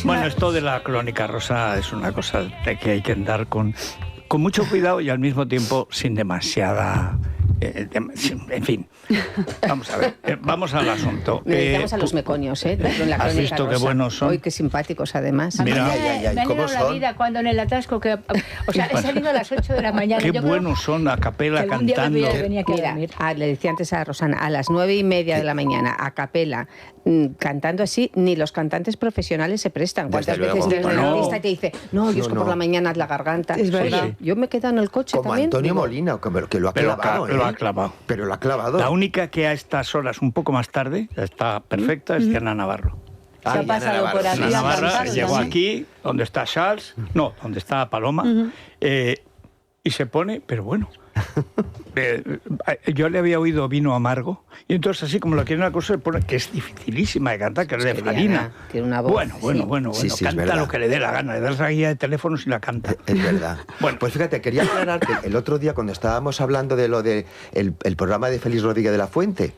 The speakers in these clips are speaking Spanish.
Bueno, esto de la crónica rosa es una cosa de que hay que andar con mucho cuidado y al mismo tiempo sin demasiada... en fin, vamos a ver, vamos al asunto. Me dedicamos a los meconios, en la ¿Has crónica visto rosa. qué buenos son? Hoy qué simpáticos, además. Mira. Me han alegrado la vida cuando en el atasco que... O sea, he salido a las 8 de la mañana. Qué Yo buenos son, a capela creo que algún día cantando. venía aquí a Mira, dormir. le decía antes a Rosana, a las 9:30 de la mañana, a capela, cantando así, ni los cantantes profesionales se prestan. ¿Cuántas Desde veces luego. viene el Bueno. artista y te dice, no, yo es que No, por no. la mañana la garganta? Es verdad. Oye, yo me he quedado en el coche Como también. Antonio digo, Molina, que lo ha Pero clavado. lo ha clavado. Pero lo ha clavado. La única que a estas horas, un poco más tarde, está perfecta, es Diana Navarro. Se ha pasado por aquí. Diana a Navarro cantar llegó también. aquí, donde está Charles, no, donde está Paloma, y se pone, pero bueno, yo le había oído Vino Amargo, y entonces así como lo quiere una cosa, se pone, que es dificilísima de cantar, que es de que Farina. Diana tiene una voz, Bueno, Sí, sí, es canta verdad. lo que le dé la gana, le das la guía de teléfonos y la canta. Es verdad. Bueno. Pues fíjate, quería aclarar que el otro día cuando estábamos hablando de lo de el programa de Félix Rodríguez de la Fuente,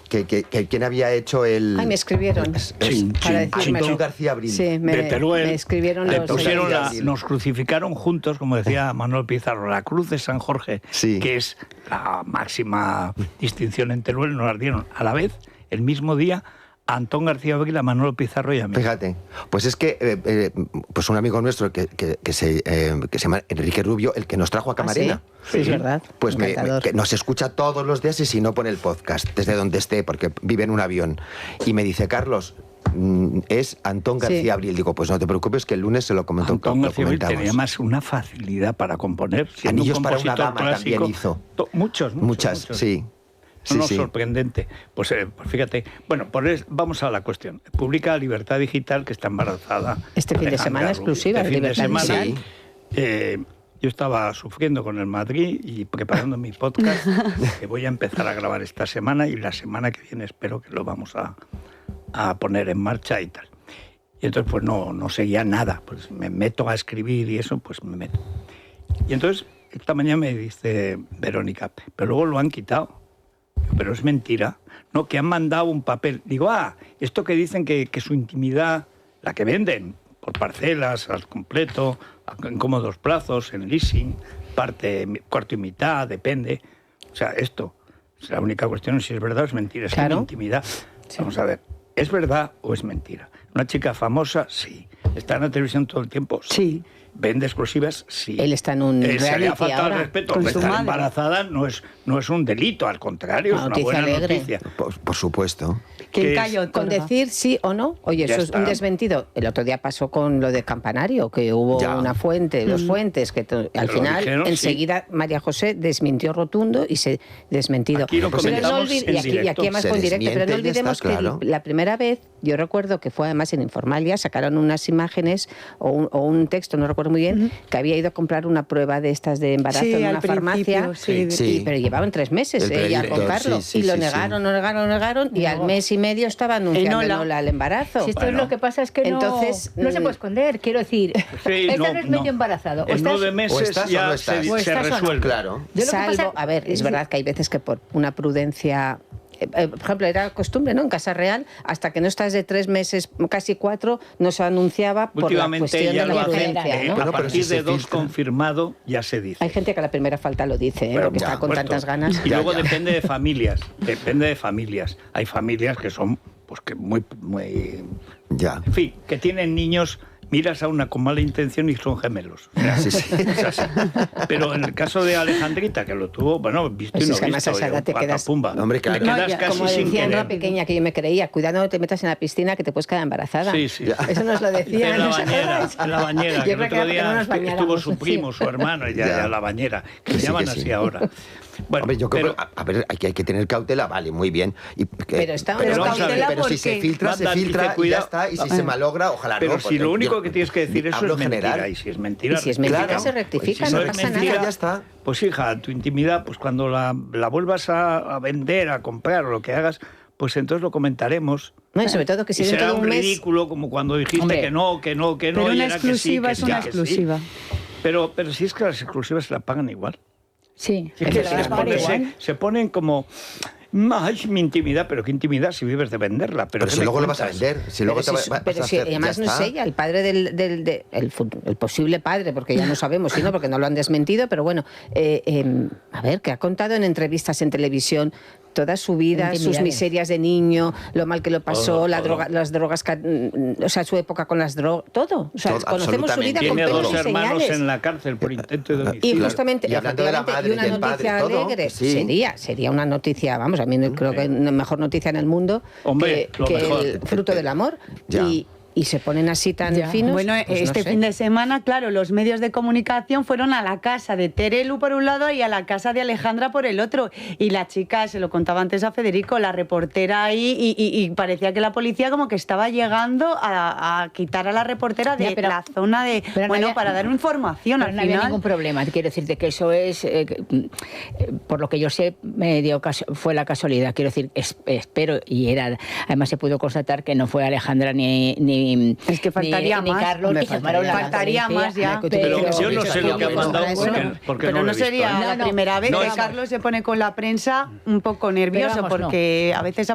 que quién había hecho el... Ay, me escribieron Sí, para sí, decírmelo. Antón García Abril. Sí, De me Teruel, escribieron le los... pusieron oyentes. nos crucificaron juntos, como decía Manuel Pizarro, la cruz de San Jorge, Sí. que es la máxima distinción en Teruel, nos la dieron a la vez, el mismo día, a Antón García Abril, a Manuel Pizarro y a mí. Fíjate, pues es que pues un amigo nuestro que se llama Enrique Rubio, el que nos trajo a Camarena, Sí, es verdad. pues Encantador. que nos escucha todos los días y si no pone el podcast, desde donde esté, porque vive en un avión. Y me dice, Carlos, es Antón García Sí. Abril. Digo, pues no te preocupes que el lunes se lo comentó. Antón lo García Abril comentamos. tenía más una facilidad para componer. siendo Anillos un para una compositor dama también clásico. hizo. Muchas, sí. Sí, No, sí. sorprendente. Pues fíjate. Bueno, vamos a la cuestión. Publica Libertad Digital, que está embarazada. Este fin de Alejandra semana Rubio. exclusiva Este de fin de Libertad semana. Digital. Yo estaba sufriendo con el Madrid y preparando mi podcast, que voy a empezar a grabar esta semana y la semana que viene espero que lo vamos a poner en marcha y tal. Y entonces pues no seguía nada, pues me meto a escribir y eso, pues me meto. Y entonces esta mañana me dice Verónica, pero luego lo han quitado. Pero es mentira. No, que han mandado un papel. Digo, esto que dicen que su intimidad, la que venden por parcelas, al completo, en cómodos plazos, en leasing, parte, cuarto y mitad, depende. O sea, esto es la única cuestión, si es verdad o es mentira. Es Claro. que mi intimidad. Vamos a ver, ¿es verdad o es mentira? ¿Una chica famosa? Sí. ¿Está en la televisión todo el tiempo? Sí. ¿Vende exclusivas? Sí. Él está en un Se le ha reality faltado el ahora. respeto. Con su Estar madre. embarazada no es un delito, al contrario, es una Noticia buena alegre. noticia. Por supuesto. Que ¿Qué el callo es? Con otorga. decir sí o no, oye, Ya eso es un está. desmentido. El otro día pasó con lo de Campanario, que hubo Ya. una fuente, dos fuentes, que al Pero final, dijeron, sí. enseguida, María José desmintió rotundo y se desmentido. Aquí lo Pero comentamos en y directo. aquí además Se fue en directo, pero no desmiente y ya olvidemos está, que claro. la primera vez, yo recuerdo que fue además en Informalia, sacaron unas imágenes o un texto, no recuerdo muy bien, que había ido a comprar una prueba de estas de embarazo Sí, en al una farmacia, principio, sí. Sí. pero llevaban 3 meses El ella a predictor, comprarlo sí, y lo sí, sí. negaron, y al mes y medio estaba anunciando Enola. Enola el embarazo. Si esto Bueno. es lo que pasa es que Entonces, no se puede esconder, quiero decir. Sí, estás medio embarazado. En 9 o meses estás o ya no estás. O se estás o no. resuelve. Claro. Yo lo que Salvo, pasa- a ver, es verdad que hay veces que por una prudencia... por ejemplo, era costumbre, ¿no? En Casa Real, hasta que no estás de 3 meses, casi 4, no se anunciaba por la Últimamente cuestión ya de la lo hacen, prudencia, ¿no? a Bueno, pero partir si se de 2 filtra. confirmado ya se dice. Hay gente que a la primera falta lo dice, Pero, porque por está con supuesto. tantas ganas. Y Ya, luego ya. depende de familias. Hay familias que son pues que muy Ya. en fin, que tienen niños, miras a una con mala intención y son gemelos. O sea, Sí, sí. es así. Pero en el caso de Alejandrita, que lo tuvo, bueno, visto Pues y no es que además visto, a esa edad te quedas- patapumba. Hombre, claro. Te quedas No, ya, casi Como sin decía querer. una pequeña que yo me creía, cuidado no te metas en la piscina que te puedes quedar embarazada. Sí, sí. Eso nos lo decían. En la ¿os bañera, acordáis? en la bañera, Yo que el creo otro era porque no día nos estuvo bañáramos, su sí. primo, su hermano, y ya Ya. la bañera, que Que se sí, llaman que así sí. ahora. Bueno, Hombre, yo creo pero, que, a ver, hay que tener cautela, vale, muy bien. Pero está- pero, pero vamos a ver, cautela pero si se porque filtra, mandan, se filtra dice, y ya cuidado. está. Y si se malogra, ojalá pero no. si porque lo único yo que tienes que decir eso hablo es en mentira, general. y si es mentira, Y si es mentira, Claro. se rectifica, Pues si no se pasa rectifica, nada. ya está. pues hija, tu intimidad, pues cuando la vuelvas a vender, a comprar o lo que hagas, pues entonces lo comentaremos. No, y sobre todo que si Y dentro será de un un mes... ridículo como cuando dijiste Hombre. que no, Pero y una era que sí, exclusiva que es sí, una que sí. exclusiva. Pero si es que las exclusivas se la pagan igual. Sí, Si es es que verdad, se vale ponen, igual. se ponen como... Es mi intimidad, pero qué intimidad si vives de venderla. Pero si luego lo vas a vender, si luego te vas a hacer, además no es ella, el padre el posible padre, porque ya no sabemos, sino porque no lo han desmentido, pero bueno, a ver, que ha contado en entrevistas en televisión toda su vida, sus miserias de niño, lo mal que lo pasó, las drogas, o sea, su época con las drogas, todo. O sea, conocemos su vida con Tiene pelos 2 y hermanos señales. en la cárcel por intento de homicidio. Y justamente, y hablando de la madre y una y el noticia padre, todo, alegre, sí. sería una noticia, vamos, a mí creo que la mejor noticia en el mundo, Hombre, que el fruto del amor. Y se ponen así tan finos. Bueno, pues este fin de semana, claro, los medios de comunicación fueron a la casa de Terelu por un lado y a la casa de Alejandra por el otro. Y la chica, se lo contaba antes a Federico, la reportera ahí, y parecía que la policía como que estaba llegando a quitar a la reportera de la zona de... Bueno, para dar información al no final. había ningún problema. Quiero decirte que eso es, por lo que yo sé, fue la casualidad. Quiero decir, espero, y era... Además se pudo constatar que no fue Alejandra ni es que faltaría ni más. Carlos, ni faltaría más ya. Pero yo no sé lo que ha mandado porque pero no lo no he visto, sería la primera vez que Carlos se pone con la prensa un poco nervioso, porque a veces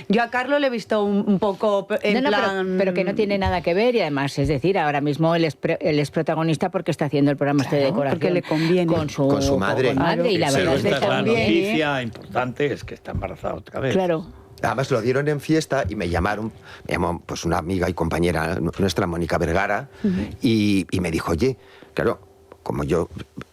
yo a Carlos le he visto un poco en plan... pero que no tiene nada que ver, y además, es decir, ahora mismo él es protagonista porque está haciendo el programa de decoración porque le conviene con su madre. Y la verdad es que la noticia importante es que está embarazada otra vez. Claro. Además lo dieron en fiesta y me llamó pues una amiga y compañera nuestra, Mónica Vergara, y me dijo, oye, claro, como yo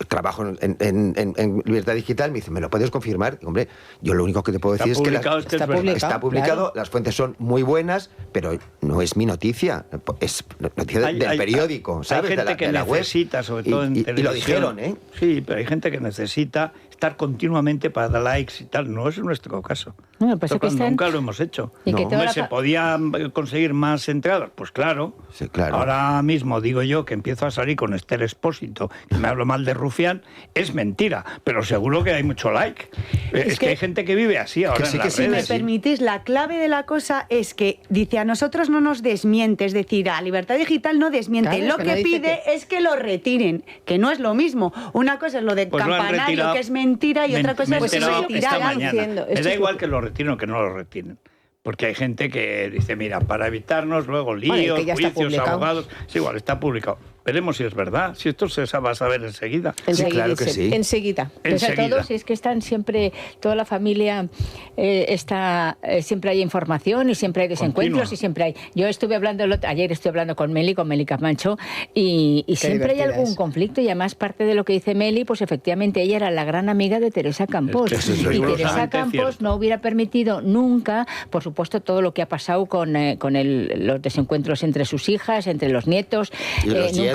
trabajo en Libertad Digital, me dice, ¿me lo puedes confirmar? Y, hombre, yo lo único que te puedo decir es que está publicado, las fuentes son muy buenas, pero no es mi noticia, es noticia del periódico, ¿sabes? Hay gente que necesita, sobre todo en televisión. Y lo dijeron, ¿eh? Sí, pero hay gente que necesita estar continuamente para dar likes y tal. No es nuestro caso. Bueno, pues nunca lo hemos hecho. Y no. que ¿Se podía conseguir más entradas? Pues claro. Sí, claro. Ahora mismo digo yo que empiezo a salir con Esther Expósito, que me hablo mal de Rufián, es mentira, pero seguro que hay mucho like. Es que hay gente que vive así ahora en las Si me redes. permitís, la clave de la cosa es que dice, a nosotros no nos desmiente, es decir, a Libertad Digital no desmiente. Claro, lo que pide es que lo retiren, que no es lo mismo. Una cosa es lo de campanario, que es mentira, y otra cosa es retirar. Me da igual que lo retiren o que no lo retiren. Porque hay gente que dice, mira, para evitarnos luego líos, juicios, abogados... Sí, igual, está publicado. Veremos si es verdad, si esto se va a saber enseguida. Sí, claro que sí. Enseguida. Enseguida. Pero a todos, es que están siempre, toda la familia está, siempre hay información y siempre hay desencuentros. Y siempre hay... Yo ayer estuve hablando con Meli Camacho, y siempre hay algún conflicto, y además parte de lo que dice Meli, pues efectivamente ella era la gran amiga de Teresa Campos. Y Teresa Campos no hubiera permitido nunca, por supuesto, todo lo que ha pasado con los desencuentros entre sus hijas, entre los nietos.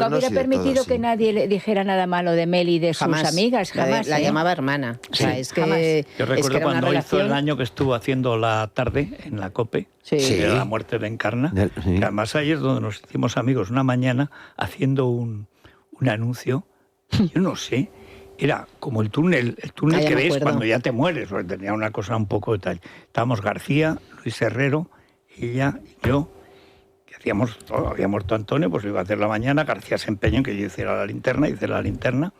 Nunca hubiera permitido que nadie le dijera nada malo de Meli y de sus amigas, jamás. La llamaba hermana. O sea, es que yo recuerdo era cuando relación... hizo el año que estuvo haciendo la tarde en la COPE, de la muerte de Encarna, que además ahí es donde nos hicimos amigos una mañana haciendo un anuncio, yo no sé, era como el túnel que ves cuando ya te mueres, porque tenía una cosa un poco de tal. Estábamos García, Luis Herrero, ella y yo, hacíamos todo. Había muerto Antonio, pues lo iba a hacer la mañana, García se empeñó en que yo hiciera la linterna, hice la linterna,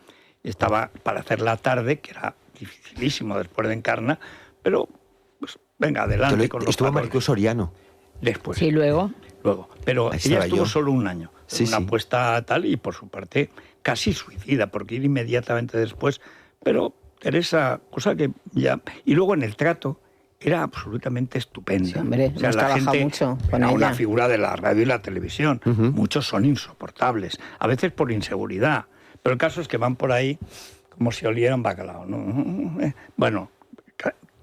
y estaba para hacer la tarde, que era dificilísimo después de Encarna, pero pues venga, adelante con los estuvo Maricruz Soriano. Después. Sí, luego. Pero ella estuvo solo un año, una apuesta tal, y por su parte casi suicida, porque ir inmediatamente después, pero Teresa, cosa que ya... Y luego en el trato... Era absolutamente estupenda. Sí, hombre, o sea, la gente mucho con era ella. una figura de la radio y la televisión. Muchos son insoportables, a veces por inseguridad. Pero el caso es que van por ahí como si olieran bacalao, ¿no? Bueno,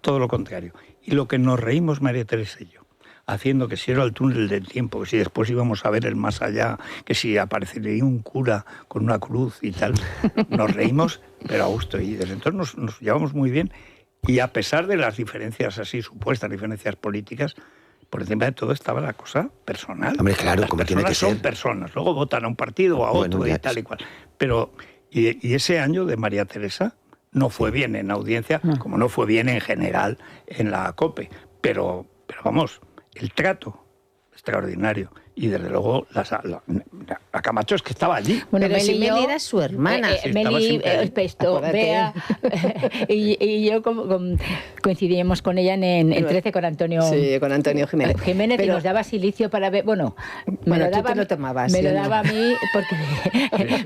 todo lo contrario. Y lo que nos reímos María Teresa y yo, haciendo que si era el túnel del tiempo, que si después íbamos a ver el más allá, que si aparecería un cura con una cruz y tal, nos reímos, pero a gusto. Y desde entonces nos llevamos muy bien. Y a pesar de las diferencias así, supuestas diferencias políticas, por encima de todo estaba la cosa personal. Hombre, claro, como tiene que ser. Son personas, luego votan a un partido o a otro y tal y cual. Pero, y ese año de María Teresa no fue bien en audiencia, como no fue bien en general en la COPE. Pero vamos, el trato extraordinario. Y desde luego La Camacho es que estaba allí. Bueno, pero si Meli era su hermana. Meli, Bea, y yo coincidíamos con ella en 13 con Antonio. Sí, con Antonio Jiménez. Pero, y nos daba silicio para ver. Bueno, me lo daba, tú te lo tomabas. Me lo daba a mí porque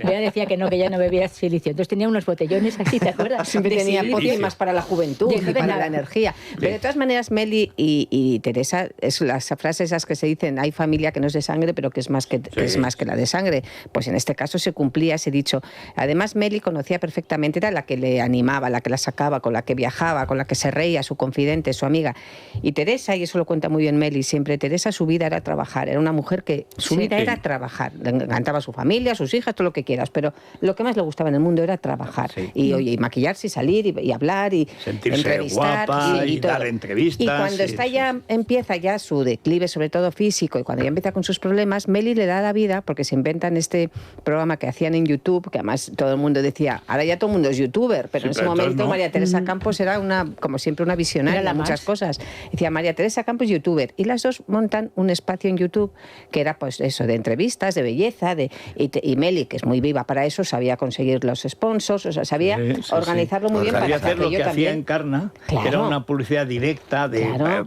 Bea decía que ella no bebía silicio. Entonces tenía unos botellones así, ¿te acuerdas? Siempre tenía pócimas para la juventud y para la energía. Pero de todas maneras, Meli y Teresa, es las frases esas que se dicen, hay familia que no es de sangre, pero que es más que la de sangre. Pues en este caso se cumplía ese dicho. Además, Meli conocía perfectamente, era la que le animaba, la que la sacaba, con la que viajaba, con la que se reía, su confidente, su amiga. Y Teresa, y eso lo cuenta muy bien Meli siempre, Teresa su vida era trabajar, era una mujer que su vida era trabajar. Le encantaba su familia, sus hijas, todo lo que quieras, pero lo que más le gustaba en el mundo era trabajar. Y maquillarse y salir y hablar y sentirse entrevistar guapa y dar entrevistas. Y cuando empieza ya su declive, sobre todo físico, y cuando ya empieza con sus problemas, Meli le da la vida, porque se inventan este programa que hacían en YouTube, que además todo el mundo decía, ahora ya todo el mundo es youtuber, pero en ese momento María Teresa Campos era como siempre una visionaria de muchas cosas. Decía, María Teresa Campos youtuber, y las dos montan un espacio en YouTube que era pues eso, de entrevistas, de belleza, y Meli, que es muy viva para eso, sabía conseguir los sponsors, o sea, sabía organizarlo muy bien sabía para hacer lo que hacía Encarna, que era una publicidad directa de...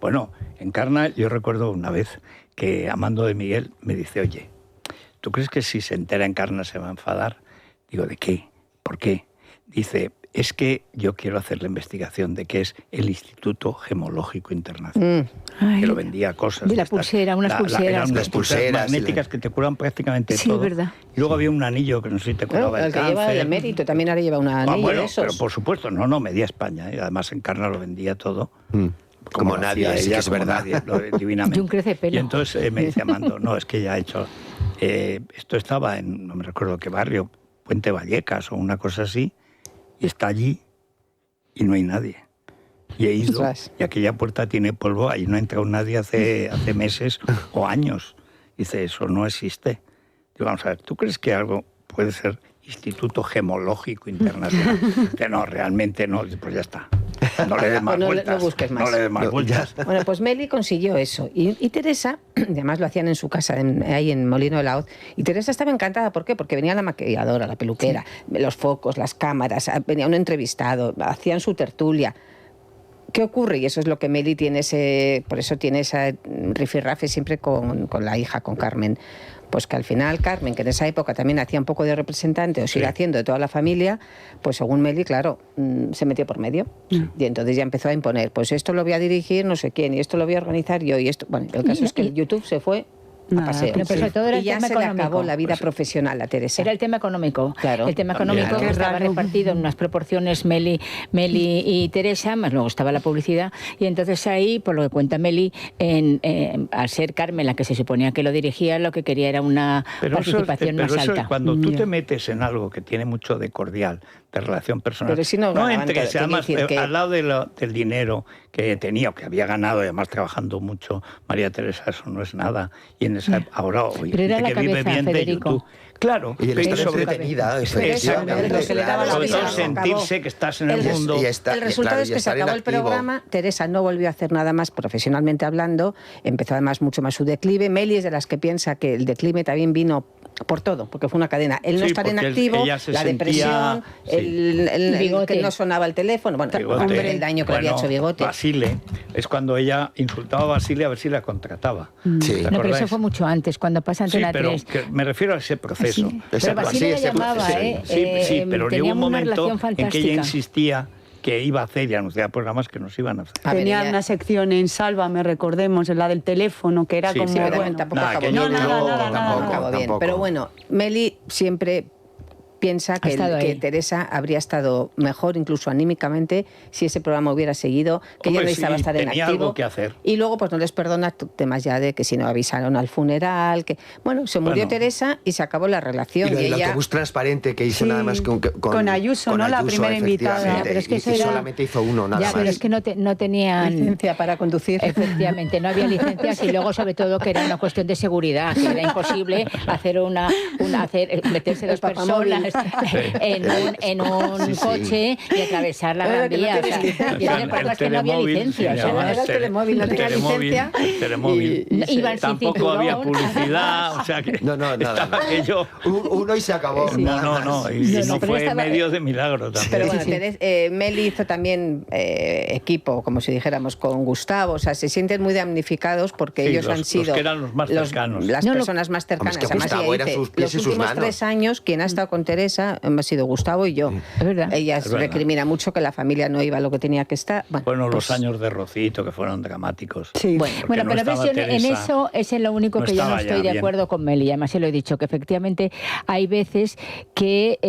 Bueno, Encarna, yo recuerdo una vez que Amando de Miguel me dice, oye, ¿tú crees que si se entera Encarna se va a enfadar? Digo, ¿de qué? ¿Por qué? Dice, es que yo quiero hacer la investigación de qué es el Instituto Gemológico Internacional, que lo vendía cosas. De la pulsera, unas pulseras. Unas pulseras magnéticas que te curan prácticamente todo. Sí, verdad. Y luego había un anillo que no sé si te curaba el cáncer. Lleva el emérito, también ahora lleva un anillo bueno, de esos. pero por supuesto, media España. Además, Encarna lo vendía todo. Como nadie, sí que es verdad. Divinamente. Y un crecepelo. Y entonces me dice Amando, no, es que ya ha hecho... esto estaba en, no me recuerdo qué barrio, Puente Vallecas o una cosa así, y está allí y no hay nadie. Y he ido, y aquella puerta tiene polvo, ahí no ha entrado nadie hace meses o años. Dice, eso no existe. Digo, vamos a ver, ¿tú crees que algo puede ser Instituto Gemológico Internacional? Dice, no, realmente no, pues ya está. No le des más vueltas. No busques más. No le des más vueltas. Bueno, pues Meli consiguió eso. Y Teresa, además lo hacían en su casa, ahí en Molino de la Hoz. Y Teresa estaba encantada. ¿Por qué? Porque venía la maquilladora, la peluquera, los focos, las cámaras, venía un entrevistado, hacían su tertulia. ¿Qué ocurre? Y eso es lo que Meli tiene por eso tiene esa rifirrafe siempre con la hija, con Carmen. Pues que al final Carmen, que en esa época también hacía un poco de representante, o sigue haciendo de toda la familia, pues según Meli, claro, se metió por medio. Y entonces ya empezó a imponer, pues esto lo voy a dirigir no sé quién, y esto lo voy a organizar yo, y esto... Bueno, el caso es que el YouTube se fue a paseo. Pero sobre todo era y ya el tema se económico. le acabó la vida profesional a Teresa. Era el tema económico. Claro. El tema económico que estaba repartido en unas proporciones Meli y Teresa, más luego estaba la publicidad, y entonces ahí, por lo que cuenta Meli, al ser Carmen la que se suponía que lo dirigía, lo que quería era una participación más alta. Cuando tú te metes en algo que tiene mucho de cordial, de relación personal, pero si no entres además al lado del dinero que tenía, que había ganado, y además trabajando mucho, María Teresa, eso no es nada. Y en esa ahora hoy pero era la que cabeza, vive bien Federico. de YouTube. Claro, y el estar entretenida, exactamente. Sobre todo sentirse que estás en el mundo. El resultado es que se acabó el programa, Teresa no volvió a hacer nada más profesionalmente hablando, empezó además mucho más su declive. Meli es de las que piensa que el declive también vino por todo, porque fue una cadena. El no estar en activo, la depresión, el que no sonaba el teléfono, bueno, hombre, el daño que le había hecho Bigote. Basile, es cuando ella insultaba a Basile a ver si la contrataba. Sí. No, pero eso fue mucho antes, cuando pasa Antena 3. Pero me refiero a ese proceso. Sí. Pero Basile la llamaba, sí, pero llegó un momento en que ella insistía insistía que iba a hacer y anunciaba programas que nos iban a hacer. Tenía una sección en Sálvame, recordemos, la del teléfono, que era como... Bueno, tampoco acabó bien. Pero bueno, Meli siempre piensa que Teresa habría estado mejor, incluso anímicamente, si ese programa hubiera seguido, que ella necesitaba estar en activo. Algo que hacer. Y luego pues no les perdona temas ya de que si no avisaron al funeral, que bueno, se murió Teresa y se acabó la relación. Y el autobús transparente que hizo nada más con Ayuso, ¿no? La primera invitada. Pero es que y solamente hizo uno, nada más. Pero es que no tenían licencia para conducir. Efectivamente, no había licencias, y luego sobre todo que era una cuestión de seguridad, que era imposible hacer meterse dos personas en un coche y atravesar la Gran Vía. Y eran épocas que no había licencia. Era el telemóvil, no tenía licencia. El telemóvil. Tampoco había publicidad, o sea que nada. Aquello... Uno y se acabó. No, y no fue medio de milagro también. Pero bueno, Meli hizo también equipo, como si dijéramos, con Gustavo, o sea, se sienten muy damnificados porque ellos han sido los que eran los más cercanos. Las personas más cercanas. Hombre, es que Gustavo eran sus pies los y sus últimos manos. 3 años, quien ha estado con Teresa ha sido Gustavo y yo. Es verdad. Ella recrimina mucho que la familia no iba a lo que tenía que estar. Bueno, los años de Rocito, que fueron dramáticos. Sí. Bueno, pero ves, en eso es lo único que yo no estoy de acuerdo con Meli. Además, se lo he dicho, que efectivamente hay veces que...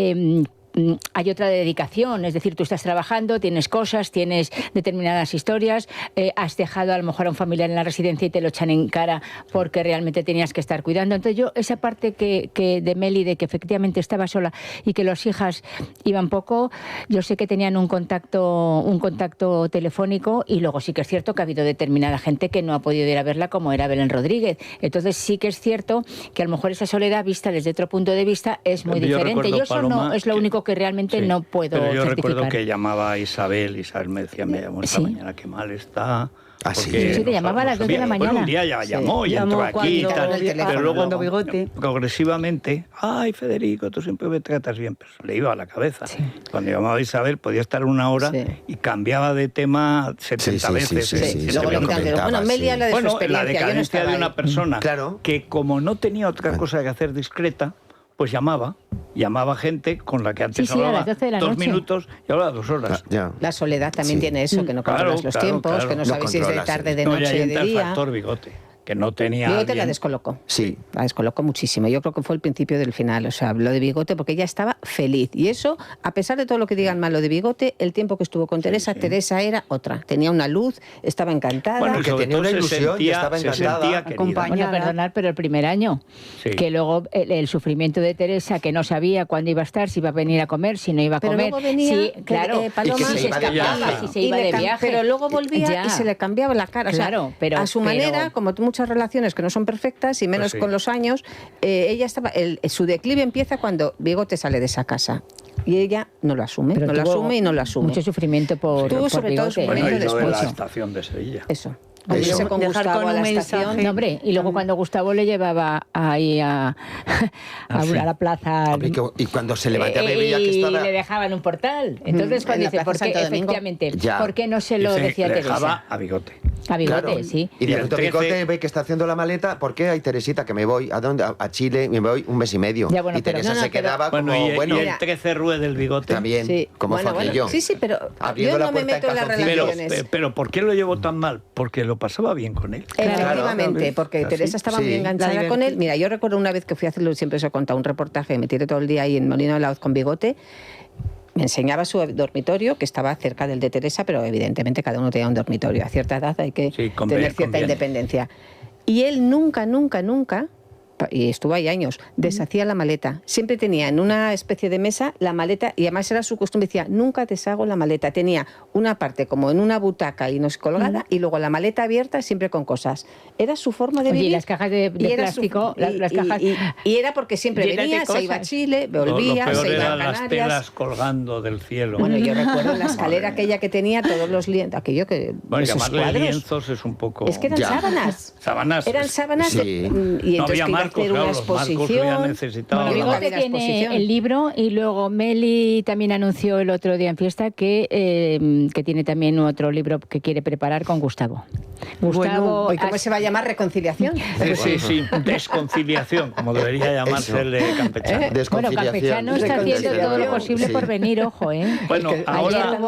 hay otra dedicación, es decir, tú estás trabajando, tienes cosas, tienes determinadas historias, has dejado a lo mejor a un familiar en la residencia y te lo echan en cara porque realmente tenías que estar cuidando. Entonces yo, esa parte que de Meli, de que efectivamente estaba sola y que las hijas iban poco, yo sé que tenían un contacto telefónico, y luego sí que es cierto que ha habido determinada gente que no ha podido ir a verla, como era Belén Rodríguez. Entonces sí que es cierto que a lo mejor esa soledad vista desde otro punto de vista es muy diferente. Yo eso Paloma, no es lo único que realmente no puedo pero yo certificar. recuerdo que llamaba a Isabel me decía, me llamó esta mañana, qué mal está. Sí, te llamaba a las 2 de la mañana. Bueno, un día ya llamó y entró aquí y tal, pero luego progresivamente, ay, Federico, tú siempre me tratas bien, pero le iba a la cabeza. Sí. Cuando llamaba a Isabel podía estar 1 hora y cambiaba de tema 70 veces. Bueno, Meli habla de su experiencia. La decadencia de una persona que, como no tenía otra cosa que hacer discreta, pues llamaba gente con la que antes hablaba 2 minutos y ahora 2 horas. La soledad también tiene eso, que no controlas los tiempos, que no sabes si es de tarde, de noche, de día. El factor Bigote, que no tenía. Bigote la descolocó. Sí. La descolocó muchísimo. Yo creo que fue el principio del final. O sea, habló de Bigote porque ella estaba feliz. Y eso, a pesar de todo lo que digan malo de Bigote, el tiempo que estuvo con Teresa, Teresa era otra. Tenía una luz, estaba encantada. Bueno, que tenía una ilusión y estaba encantada. Acompañada. Bueno, perdonad, pero el primer año, que luego el sufrimiento de Teresa, que no sabía cuándo iba a estar, si iba a venir a comer, si no iba a comer. Pero luego venía, claro, Paloma, y que se escapaba, si se iba de viaje. Pero luego volvía y se le cambiaba la cara. O sea, a su manera, como muchas relaciones que no son perfectas y menos con los años, ella estaba, su declive empieza cuando Bigote sale de esa casa y ella no lo asume, no lo asume. Mucho sufrimiento por sobre todo Bigote. Bueno, y después la estación de Sevilla. Eso. Irse con Gustavo a la estación. No, hombre, y luego cuando Gustavo le llevaba ahí a la plaza. Hombre, y cuando se levantaba veía que estaba. Y le dejaban un portal. Entonces, cuando dice, ¿por qué, efectivamente, ¿por qué no se lo decía le Teresa? dejaba a Bigote. A Bigote, sí. Y de pronto Bigote ve que está haciendo la maleta. ¿Por qué? Ay, Teresita, que me voy. ¿A dónde? A Chile, me voy 1 mes y medio. Y Teresa se quedaba como, bueno. Y el 13 Rue del Bigote. También, como fue aquello. Sí, pero yo no me meto en las relaciones. Pero ¿por qué lo llevó tan mal? Porque lo pasaba bien con él. Efectivamente, porque Teresa estaba muy enganchada con él. Mira, yo recuerdo una vez que fui a hacerlo, siempre os he contado un reportaje, me tiré todo el día ahí en Molino de la Hoz con Bigote. Me enseñaba su dormitorio, que estaba cerca del de Teresa, pero evidentemente cada uno tenía un dormitorio. A cierta edad hay que tener cierta independencia. Y él nunca, y estuvo ahí años, deshacía la maleta. Siempre tenía en una especie de mesa la maleta, y además era su costumbre, decía, nunca deshago la maleta. Tenía una parte como en una butaca y nos colgada, y luego la maleta abierta siempre con cosas. Era su forma de vivir. Y las cajas de plástico, las cajas... Y era porque siempre venía, se iba a Chile, volvía, se iba a Canarias. Las telas colgando del cielo. Bueno, yo recuerdo la escalera aquella que tenía, todos los lienzos, aquello que... Bueno, llamarle lienzos es un poco... Es que eran sábanas. Eran sábanas, y entonces que hacer una exposición. Bueno, Bigote tiene el libro, y luego Meli también anunció el otro día en fiesta que tiene también otro libro que quiere preparar con Gustavo. Gustavo, ¿y cómo se va a llamar? ¿Reconciliación? Sí, desconciliación, como debería llamarse el de Campechano. Bueno, Campechano está haciendo todo lo posible por venir, ojo, Bueno, ahora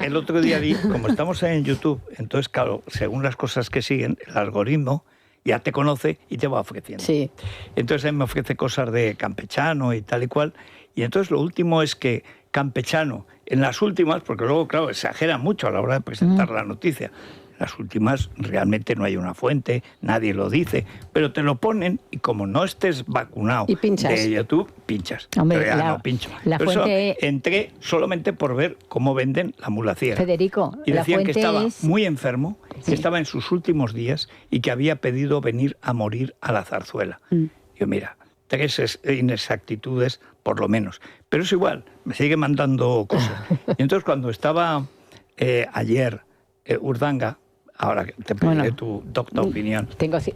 el otro día vi, como estamos en YouTube, entonces claro, según las cosas que siguen, el algoritmo ya te conoce y te va ofreciendo. Sí. Entonces él me ofrece cosas de Campechano y tal y cual. Y entonces lo último es que Campechano, en las últimas, porque luego, claro, exagera mucho a la hora de presentar la noticia, en las últimas realmente no hay una fuente, nadie lo dice, pero te lo ponen y como no estés vacunado y de YouTube, pinchas. Hombre, no pincho. La por fuente... eso entré solamente por ver cómo venden la mula ciega. Federico, y decían que estaba es... muy enfermo, que estaba en sus últimos días y que había pedido venir a morir a la Zarzuela. Yo, mira, 3 inexactitudes por lo menos. Pero es igual, me sigue mandando cosas. Y entonces cuando estaba ayer Urdangarín, ahora te pediré tu docta opinión,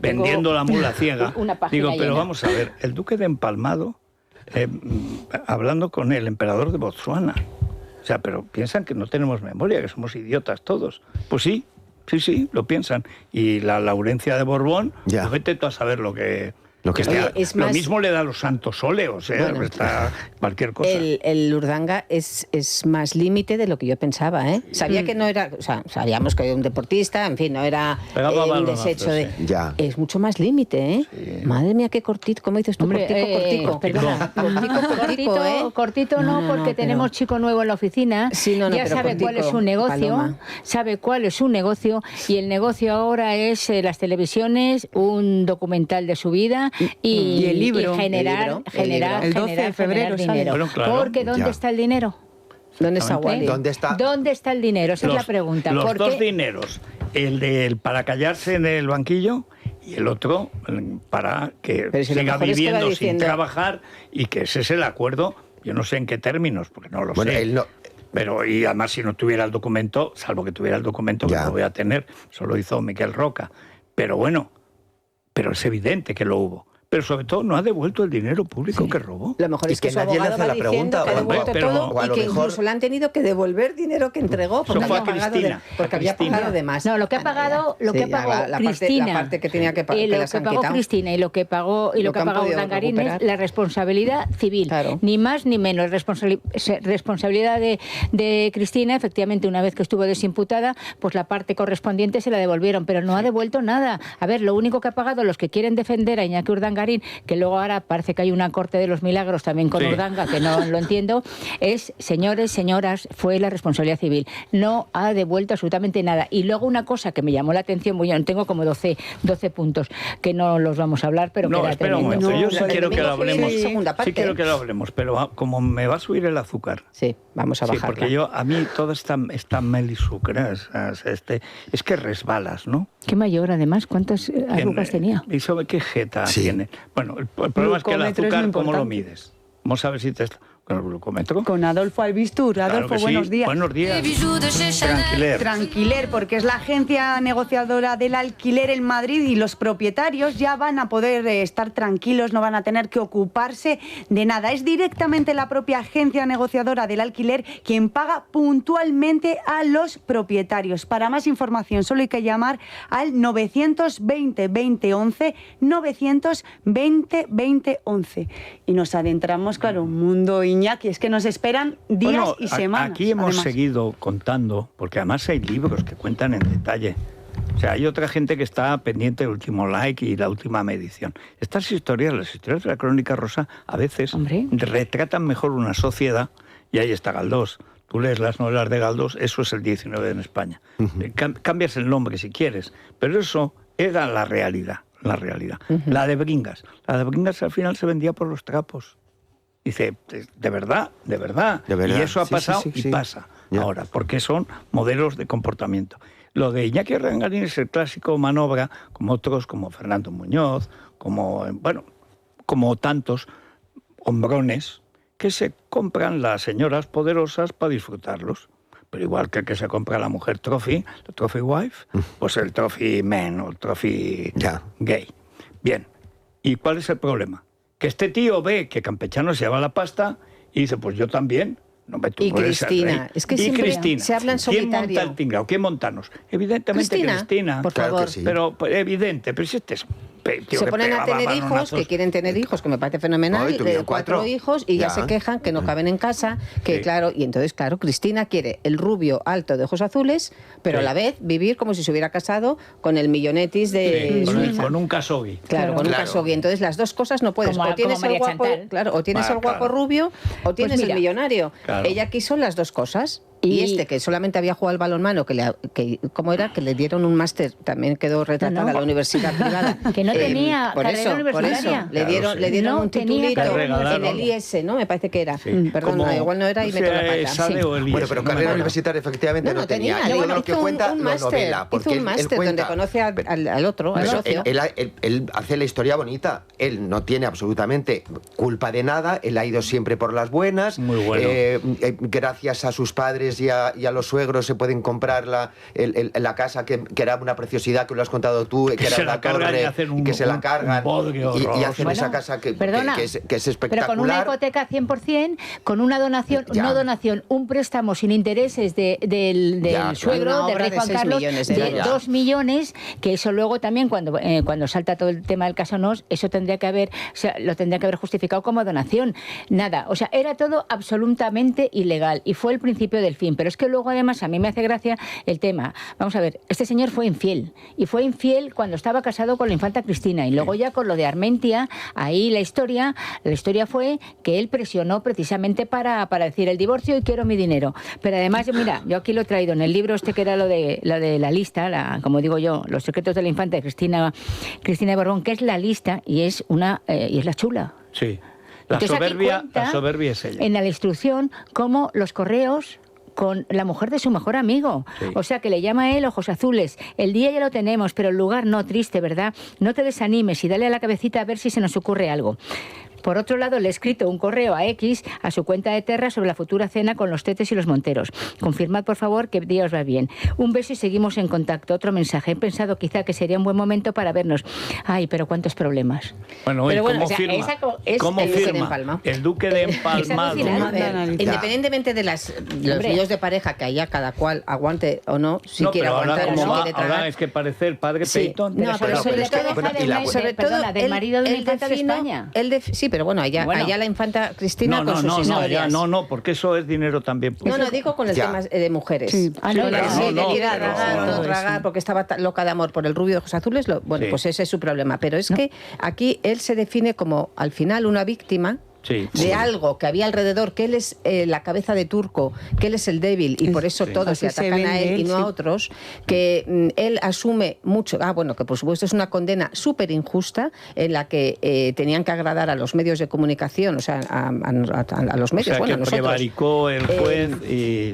vendiendo la mula ciega, digo, pero vamos a ver, el duque de Empalmado, hablando con el emperador de Botsuana, o sea, pero piensan que no tenemos memoria, que somos idiotas todos. Pues sí, lo piensan. Y la Laurencia de Borbón, pues vete tú a saber lo que está. Lo mismo le da a los santos óleos, bueno, está cualquier cosa. El Urdanga es más límite de lo que yo pensaba, ¿eh? Sabía que no era, o sea, sabíamos que era un deportista, en fin, no era un desecho de... Ya. Es mucho más límite, ¿eh? Sí. Madre mía, qué cortito, ¿cómo dices tú? Hombre, cortico. Perdona, cortito no, porque tenemos chico nuevo en la oficina, ya sabe cuál es su negocio, y el negocio ahora es las televisiones, un documental de su vida, y el libro, generar el 12 de febrero dinero. Bueno, claro. Porque ¿dónde está el dinero? ¿Dónde está Wally? ¿Dónde está el dinero? Esa es la pregunta. Los dos dineros, el para callarse en el banquillo y el otro para que siga viviendo sin trabajar, y que ese es el acuerdo, yo no sé en qué términos, porque no lo sé. Él no... Pero, y además, si no tuviera el documento, salvo que tuviera el documento, que no voy a tener, solo hizo Miquel Roca. Pero bueno, pero es evidente que lo hubo. Pero sobre todo no ha devuelto el dinero público que robó. Lo mejor es que su abogado va diciendo que ha devuelto todo, y que incluso le han tenido que devolver dinero que entregó porque había pagado de más. No, lo que ha pagado Cristina, la parte que tenía que pagar, lo que pagó Cristina y lo que pagó Urdangarín es la responsabilidad civil, ni más ni menos. Responsabilidad de Cristina, efectivamente, una vez que estuvo desimputada, pues la parte correspondiente se la devolvieron, pero no ha devuelto nada. A ver, lo único que ha pagado los que quieren defender a Iñaki Urdangarín, que luego ahora parece que hay una corte de los milagros también con Urdanga, que no lo entiendo, es, señores, señoras, fue la responsabilidad civil. No ha devuelto absolutamente nada. Y luego una cosa que me llamó la atención, bueno, tengo como 12 puntos, que no los vamos a hablar, pero no, que era espera un momento, yo sí quiero que lo hablemos. Sí quiero que lo hablemos, pero como me va a subir el azúcar. Sí, vamos a bajarla. Porque a mí toda esta melisucra, es que resbalas, ¿no? Qué mayor, además, ¿cuántas azúcares tenía? ¿Y sobre qué jeta tiene? Bueno, el problema es que el azúcar, ¿cómo lo mides? ¿Cómo sabes si te está con el glucómetro? Con Adolfo Albistur. Adolfo, buenos días. Buenos días. Tranquiler, porque es la agencia negociadora del alquiler en Madrid y los propietarios ya van a poder estar tranquilos, no van a tener que ocuparse de nada. Es directamente la propia agencia negociadora del alquiler quien paga puntualmente a los propietarios. Para más información solo hay que llamar al 920 20 11, 920 20 11. Y nos adentramos, claro, un mundo Iñaki, es que nos esperan días y semanas. Aquí hemos seguido contando, porque además hay libros que cuentan en detalle. O sea, hay otra gente que está pendiente del último like y la última medición. Estas historias, las historias de la Crónica Rosa, a veces retratan mejor una sociedad, y ahí está Galdós. Tú lees las novelas de Galdós, eso es el 19 en España. Cambias el nombre si quieres, pero eso era la realidad. La de Bringas. La de Bringas al final se vendía por los trapos. Dice, ¿de verdad? Y eso ha pasado y pasa ahora, porque son modelos de comportamiento. Lo de Iñaki Urdangarín es el clásico manobra, como otros, como Fernando Muñoz, como tantos hombrones, que se compran las señoras poderosas para disfrutarlos. Pero igual que el que se compra la mujer trophy, la trophy wife, pues el trophy man o el trophy gay. Bien, ¿y cuál es el problema? Que este tío ve que Campechano se lleva la pasta y dice, pues yo también. No me y Cristina, es que siempre se habla en solitario. ¿Quién monta el tinglao? ¿Quién montanos? Evidentemente Cristina. Por favor. Pero evidente, pero si este es... Se ponen a tener hijos, que quieren tener hijos, que me parece fenomenal, de 4 hijos, y ya se quejan que no caben en casa, que claro, y entonces, claro, Cristina quiere el rubio alto de ojos azules, pero a la vez vivir como si se hubiera casado con el millonetis de su hija. Con un Khashoggi. Claro, con un Khashoggi. Entonces las dos cosas no puedes. O tienes el guapo, o tienes el guapo rubio, o tienes el millonario. Claro. Ella quiso las dos cosas. Y este, que solamente había jugado al balonmano, ¿cómo era? Que le dieron un máster, también quedó retratada a la universidad privada. Que no tenía carrera universitaria. Le dieron un titulito en el IES, ¿no? Me parece que era. Perdón, igual no era y meto la pata. Bueno, pero carrera universitaria efectivamente no tenía. Todo lo que cuenta la novela. Hizo un máster donde conoce al otro, al socio. Él hace la historia bonita. Él no tiene absolutamente culpa de nada. Él ha ido siempre por las buenas. Muy bueno. Gracias a sus padres y a los suegros se pueden comprar la casa que era una preciosidad, que lo has contado tú, que era la torre, y que se la cargan y hacen esa casa que es espectacular. Pero con una hipoteca 100%, con una donación, un préstamo sin intereses del suegro, del rey Juan Carlos, de 2 millones, que eso luego también cuando salta todo el tema del caso Nos, eso lo tendría que haber justificado como donación. Nada, o sea, era todo absolutamente ilegal y fue el principio del fin. Pero es que luego además a mí me hace gracia el tema. Vamos a ver, este señor fue infiel y fue infiel cuando estaba casado con la infanta Cristina y luego ya con lo de Armentia, ahí la historia fue que él presionó precisamente para decir el divorcio y quiero mi dinero. Pero además, mira, yo aquí lo he traído en el libro que era lo de la lista, como digo yo, los secretos de la infanta de Cristina de Borbón, que es la lista y es la chula. Sí. La soberbia es ella. En la instrucción, como los correos con la mujer de su mejor amigo. Sí. O sea, que le llama a él ojos azules. El día ya lo tenemos, pero el lugar no, triste, ¿verdad? No te desanimes y dale a la cabecita a ver si se nos ocurre algo. Por otro lado, le he escrito un correo a X, a su cuenta de Terra, sobre la futura cena con los Tetes y los Monteros. Confirmad, por favor, que día os va bien. Un beso y seguimos en contacto. Otro mensaje. He pensado quizá que sería un buen momento para vernos. Ay, pero cuántos problemas. Bueno, ¿cómo firma? ¿Cómo firma? El Duque de Empalmado. Independientemente de los líos de pareja que haya, cada cual aguante o no, si quiere aguantar o no quiere tragar. Ahora es que parece el padre Peyton. No, pero sobre todo del marido de una infanta de España. Sí, pero bueno, allá la infanta Cristina con sus historias. No, porque eso es dinero también. No, digo con el tema de mujeres. Sí. Tragar, porque estaba loca de amor por el rubio de ojos azules, pues ese es su problema. Pero es que aquí él se define como, al final, una víctima de algo que había alrededor, que él es la cabeza de turco, que él es el débil y por eso todos se atacan a él y no a otros, que él asume mucho, que por supuesto es una condena súper injusta en la que tenían que agradar a los medios de comunicación, o sea, a los medios, que nosotros. Prevaricó el juez y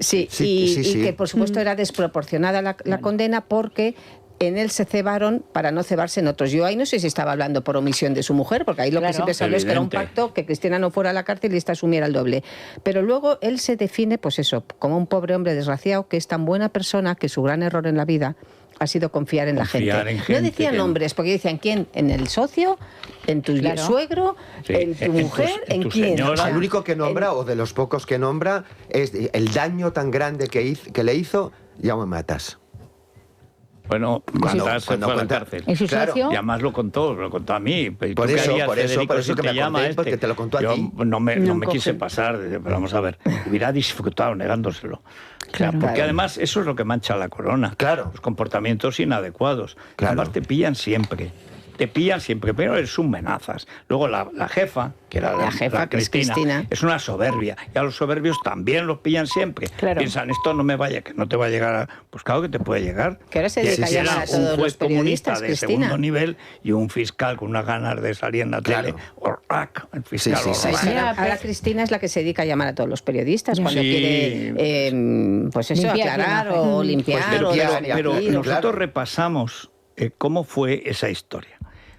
que por supuesto era desproporcionada la condena porque en él se cebaron para no cebarse en otros. Yo ahí no sé si estaba hablando por omisión de su mujer, porque ahí lo que siempre se habló es que era un pacto, que Cristina no fuera a la cárcel y esta asumiera el doble. Pero luego él se define, pues eso, como un pobre hombre desgraciado que es tan buena persona que su gran error en la vida ha sido confiar en la gente. No decían nombres, porque decían quién, en el socio, en tu suegro, en tu mujer, en quién. O sea, el único que nombra, o de los pocos que nombra, es el daño tan grande que le hizo, ya me matas. Bueno, cuando fue a la cárcel. ¿En su socio? Y además lo contó a mí. Por eso que me acordé, porque te lo contó a ti. Yo no me quise pasar, pero vamos a ver, hubiera disfrutado negándoselo. Claro. Porque además eso es lo que mancha a la corona. Claro. Los comportamientos inadecuados. Claro. Además te pillan siempre, pero eres un menazas. Luego la jefa, que era la jefa Cristina, es una soberbia. Y a los soberbios también los pillan siempre. Claro. Piensan, esto no me vaya, que no te va a llegar pues claro que te puede llegar. Que ahora se dedica a llamar a todos los periodistas, de segundo nivel y un fiscal con unas ganas de salir en la tele. El fiscal Ahora Cristina es la que se dedica a llamar a todos los periodistas cuando quiere pues eso, aclarar o limpiar. Pero nosotros repasamos cómo fue esa historia.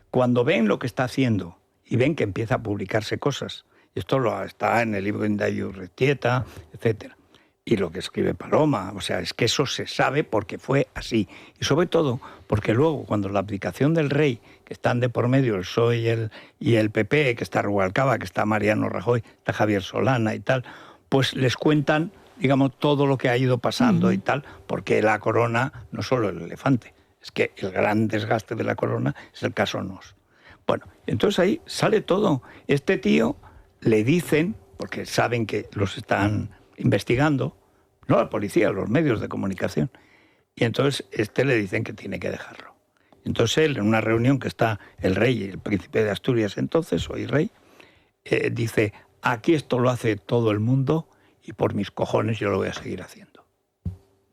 Cuando ven lo que está haciendo y ven que empieza a publicarse cosas, y esto está en el libro de Indayu Retieta, etcétera, y lo que escribe Paloma, o sea, es que eso se sabe porque fue así. Y sobre todo porque luego, cuando la abdicación del rey, que están de por medio el PSOE y el PP, que está Rubalcaba, que está Mariano Rajoy, está Javier Solana y tal, pues les cuentan, digamos, todo lo que ha ido pasando y tal, porque la corona, no solo el elefante, es que el gran desgaste de la corona es el caso Nos. Bueno, entonces ahí sale todo. Este tío le dicen, porque saben que los están investigando, no la policía, los medios de comunicación, y entonces le dicen que tiene que dejarlo. Entonces él, en una reunión que está el rey y el príncipe de Asturias entonces, hoy rey, dice, aquí esto lo hace todo el mundo y por mis cojones yo lo voy a seguir haciendo.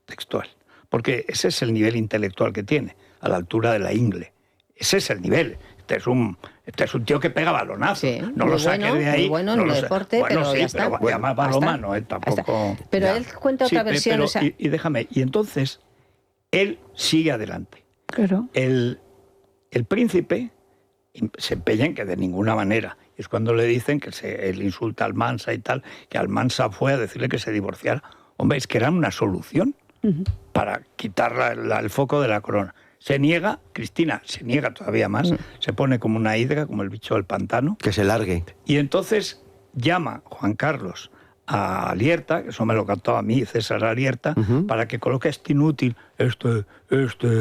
textual, porque ese es el nivel intelectual que tiene, a la altura de la ingle. Ese es el nivel. Este es un tío que pega balonazos. Sí, no lo saques de ahí. Bueno, en el deporte, pero sí, ya está. Pero además balonmano, tampoco... Pero ya. Él cuenta otra versión. Pero, y déjame, y entonces él sigue adelante. Claro. El príncipe se empeña en que de ninguna manera. Es cuando le dicen que él insulta a Almansa y tal, que Almansa fue a decirle que se divorciara. Hombre, es que era una solución para quitar el foco de la corona. Se niega, Cristina se niega todavía más, se pone como una hidra, como el bicho del pantano. Que se largue. Y entonces llama Juan Carlos a Alierta, que eso me lo cantó a mí César Alierta, para que coloque este inútil, este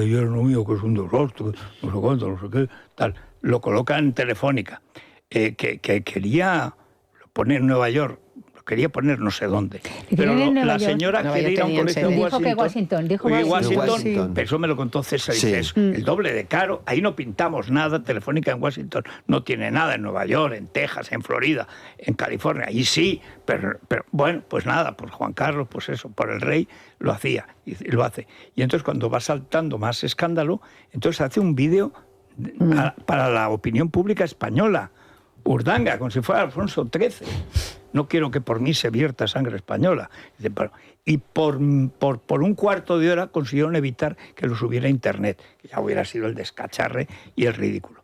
yerno mío que es un desastre, no sé cuánto, no sé qué, tal. Lo coloca en Telefónica, que quería poner en Nueva York, quería poner no sé dónde. Pero la señora quería ir a un colegio en Washington. Dijo Washington, pero eso me lo contó César. Sí. Dice, es el doble de caro. Ahí no pintamos nada. Telefónica en Washington no tiene nada. En Nueva York, en Texas, en Florida, en California. Ahí sí. Pero bueno, pues nada, por Juan Carlos, pues eso, por el rey, lo hacía y lo hace. Y entonces cuando va saltando más escándalo, entonces hace un vídeo para la opinión pública española. Urdanga, como si fuera Alfonso XIII. No quiero que por mí se vierta sangre española. Y por un cuarto de hora consiguieron evitar que lo subiera a Internet, que ya hubiera sido el descacharre y el ridículo.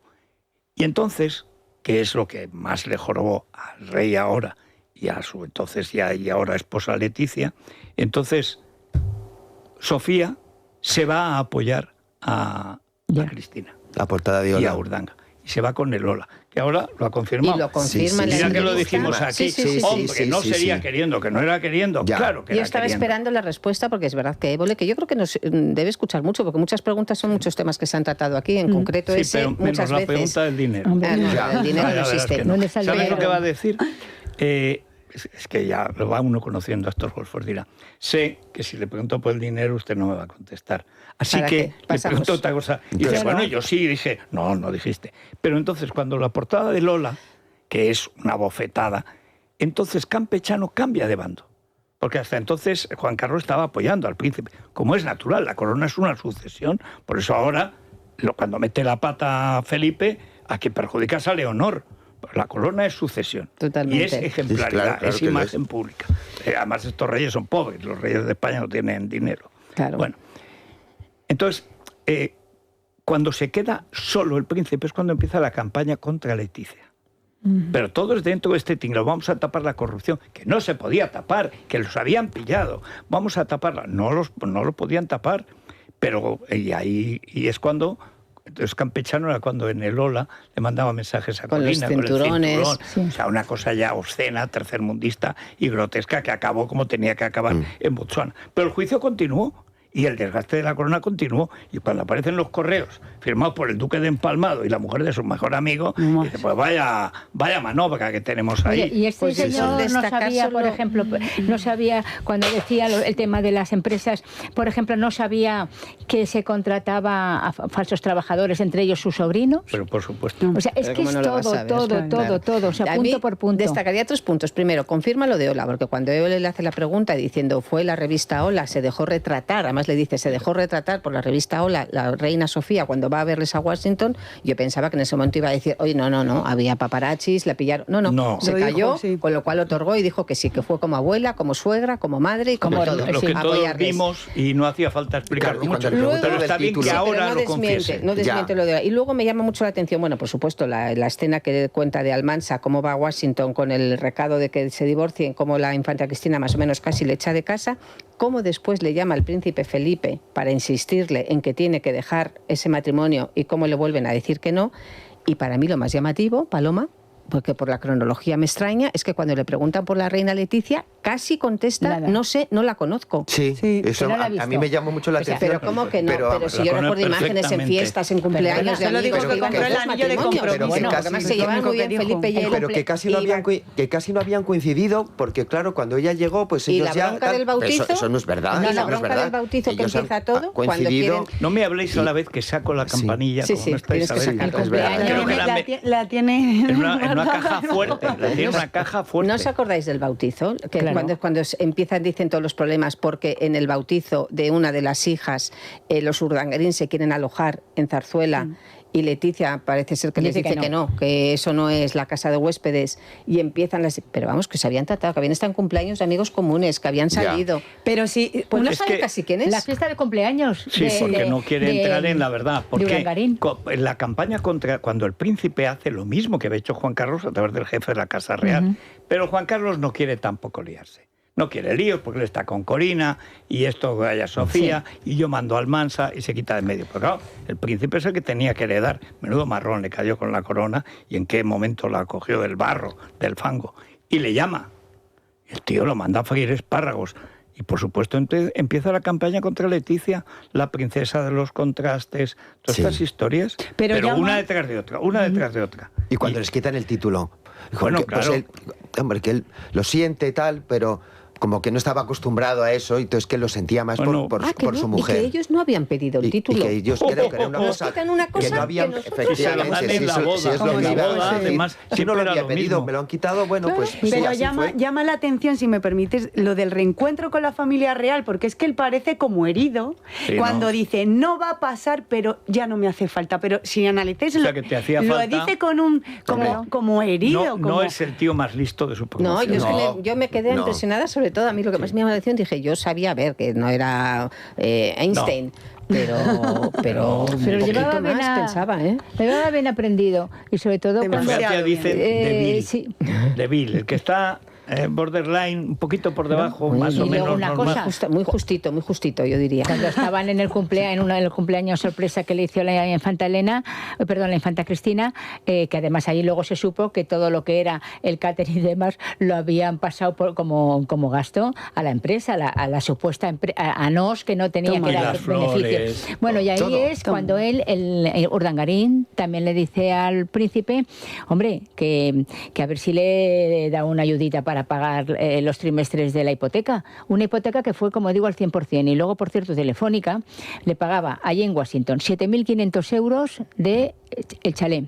Y entonces, ¿qué es lo que más le jorobó al rey ahora y a su entonces ya y ahora esposa Leticia? Entonces, Sofía se va a apoyar a Cristina. La portada de Ola. Y a Urdanga. Y se va con el Ola, que ahora lo ha confirmado. Y lo confirma en la Mira que lo entrevista. dijimos aquí. Hombre, no sería queriendo, que no era queriendo. Ya. Claro que Yo era estaba queriendo. esperando la respuesta, porque es verdad que Évole, que yo creo que nos debe escuchar mucho, porque muchas preguntas son muchos temas que se han tratado aquí, en concreto Sí, ese, pero menos muchas la veces. pregunta del dinero. Hombre, El dinero no existe. ¿Dónde está el ¿Sabes dinero? lo que va a decir? Es que ya lo va uno conociendo a estos golfos, dirá, sé que si le pregunto por el dinero usted no me va a contestar. Así ¿Para que qué? le Pasamos. pregunto otra cosa. Y dice, bueno, yo sí, dije, no dijiste. Pero entonces cuando la portada de Lola, que es una bofetada, entonces Campechano cambia de bando. Porque hasta entonces Juan Carlos estaba apoyando al príncipe. Como es natural, la corona es una sucesión. Por eso ahora, cuando mete la pata Felipe, a que perjudicas a Leonor. La corona es sucesión. Totalmente. Y es ejemplaridad, Claro es que lo imagen pública. Además, estos reyes son pobres, los reyes de España no tienen dinero. Claro. Bueno, entonces, cuando se queda solo el príncipe es cuando empieza la campaña contra Leticia. Pero todo es dentro de este tinglado. Vamos a tapar la corrupción, que no se podía tapar, que los habían pillado. Vamos a taparla. No lo podían tapar. Pero y es cuando... Entonces Campechano era cuando en el Ola le mandaba mensajes a Con Colina, los cinturones. con el cinturón. O sea, una cosa ya obscena, tercermundista y grotesca que acabó como tenía que acabar en Botsuana. Pero el juicio continuó. Y el desgaste de la corona continuó. Y cuando aparecen los correos firmados por el duque de Empalmado y la mujer de su mejor amigo, dice, pues vaya manobra que tenemos ahí. Oye, y este Pues señor eso, no sabía, por ejemplo, no sabía, cuando decía el tema de las empresas, por ejemplo, no sabía que se contrataba a falsos trabajadores, entre ellos su sobrino. Pero por supuesto. O sea, es que es todo, o sea, A mí punto por punto. Destacaría 3 puntos. Primero, confirma lo de Ola, porque cuando Évole le hace la pregunta diciendo fue la revista Ola, se dejó retratar, además le dice, se dejó retratar por la revista Ola, la reina Sofía, cuando va a verles a Washington, yo pensaba que en ese momento iba a decir, oye, no, había paparachis, la pillaron. No. Se Lo cayó, dijo, sí. con lo cual otorgó y dijo que sí, que fue como abuela, como suegra, como madre y como todo. Lo que todos Apoyarles. vimos y no hacía falta explicarlo Claro, y mucho. cuando le Luego- Pero está bien título. que Sí, pero ahora no lo desmiente, confiese. no desmiente Ya. lo de Ola. Y luego me llama mucho la atención, bueno, por supuesto, la escena que cuenta de Almansa, cómo va a Washington con el recado de que se divorcien, cómo la infanta Cristina más o menos casi le echa de casa, cómo después le llama al príncipe Felipe para insistirle en que tiene que dejar ese matrimonio y cómo le vuelven a decir que no. Y para mí lo más llamativo, Paloma, porque por la cronología me extraña, es que cuando le preguntan por la reina Leticia, casi contesta, Nada. no sé, no la conozco. Sí, Sí, eso que no la ha a mí visto. me llamó mucho la O sea, atención. Pero ¿cómo que no? Pero si yo la recuerdo conozco imágenes en perfectamente. fiestas, en cumpleaños de Solo digo amigos, que iban compró con el dos anillo de matrimonios. compromiso. Bueno, que además casi- se llevan lo muy único bien que dijo. Felipe y él. Pero que casi no habían coincidido, porque claro, cuando ella llegó, pues Y ellos la ya... bronca del bautizo, Eso no es verdad. y la eso no es bronca verdad. del bautizo que Ellos han empieza todo, cuando coincidido. quieren... No me habléis a la vez que saco la campanilla, Sí, como sí, no estáis tienes que a ver. sacarla. Es verdad. Creo que La tiene en una una caja fuerte, le tiene una caja fuerte. ¿No os acordáis del bautizo? Que Claro. cuando empiezan, dicen todos los problemas, porque en el bautizo de una de las hijas, los Urdangarín se quieren alojar en Zarzuela. Y Leticia parece ser que les dice que no, que eso no es la casa de huéspedes. Y empiezan las... Pero vamos, que se habían tratado, que habían estado en cumpleaños de amigos comunes, que habían salido. Pero sí, Pues no es sabe que casi quién es. La fiesta de cumpleaños. Sí, porque no quiere entrar en la verdad. Porque Urdangarín. en la campaña contra... Cuando el príncipe hace lo mismo que había hecho Juan Carlos a través del jefe de la Casa Real, pero Juan Carlos no quiere tampoco liarse. No quiere líos porque él está con Corina y esto vaya Sofía y yo mando al Mansa y se quita de medio. Pero claro, el príncipe es el que tenía que heredar. Menudo marrón le cayó con la corona y en qué momento la cogió del barro, del fango. Y le llama. El tío lo manda a freír espárragos. Y por supuesto entonces empieza la campaña contra Leticia, la princesa de los contrastes, todas estas historias, pero una detrás de otra, una detrás de otra. Y cuando les quitan el título, Bueno, que, pues claro. hombre, que él lo siente tal, pero como que no estaba acostumbrado a eso, y entonces que lo sentía más Bueno, por que su no, mujer. y que ellos no habían pedido el Y título. que ellos creo que era una Nos cosa, quitan una cosa que no habían, que nosotros efectivamente, se la dan en la si boda, es lo como que en la iba a boda, decir. además, Si siempre no lo era había lo pedido, mismo. me lo han quitado, bueno, pues sí, Pero así fue. llama la atención, si me permites, lo del reencuentro con la familia real, porque es que él parece como herido Sí, cuando ¿no? dice, no va a pasar, pero ya no me hace falta. Pero si analizáis, O sea, que te hacía lo falta. dice con como herido. No, como... no es el tío más listo de su No, promoción. yo, es que No, yo me quedé no. impresionada, sobre todo a mí lo que más me llamó la atención, dije, yo sabía, a ver, que no era Einstein, pero un Pero llevaba poquito bien, más pensaba, ¿eh? llevaba bien aprendido. Y sobre todo cuando... Demasiado. Fíjate, dicen de sí. Bill, el que está borderline, un poquito por debajo, Muy más o bien. Y luego menos una normal. cosa. Muy justito, yo diría. Cuando estaban en el cumpleaños sorpresa que le hizo la infanta Elena, la infanta Cristina, que además allí luego se supo que todo lo que era el catering y demás lo habían pasado como gasto a la empresa, a la supuesta empresa, a NOS, que no tenía Toma. que Y dar las flores, beneficios. Bueno, y ahí todo. es cuando el Urdangarín también le dice al príncipe, hombre, que a ver si le da una ayudita para pagar los trimestres de la hipoteca. Una hipoteca que fue, como digo, al 100%. Y luego, por cierto, Telefónica le pagaba allí en Washington 7.500 euros de el chalet.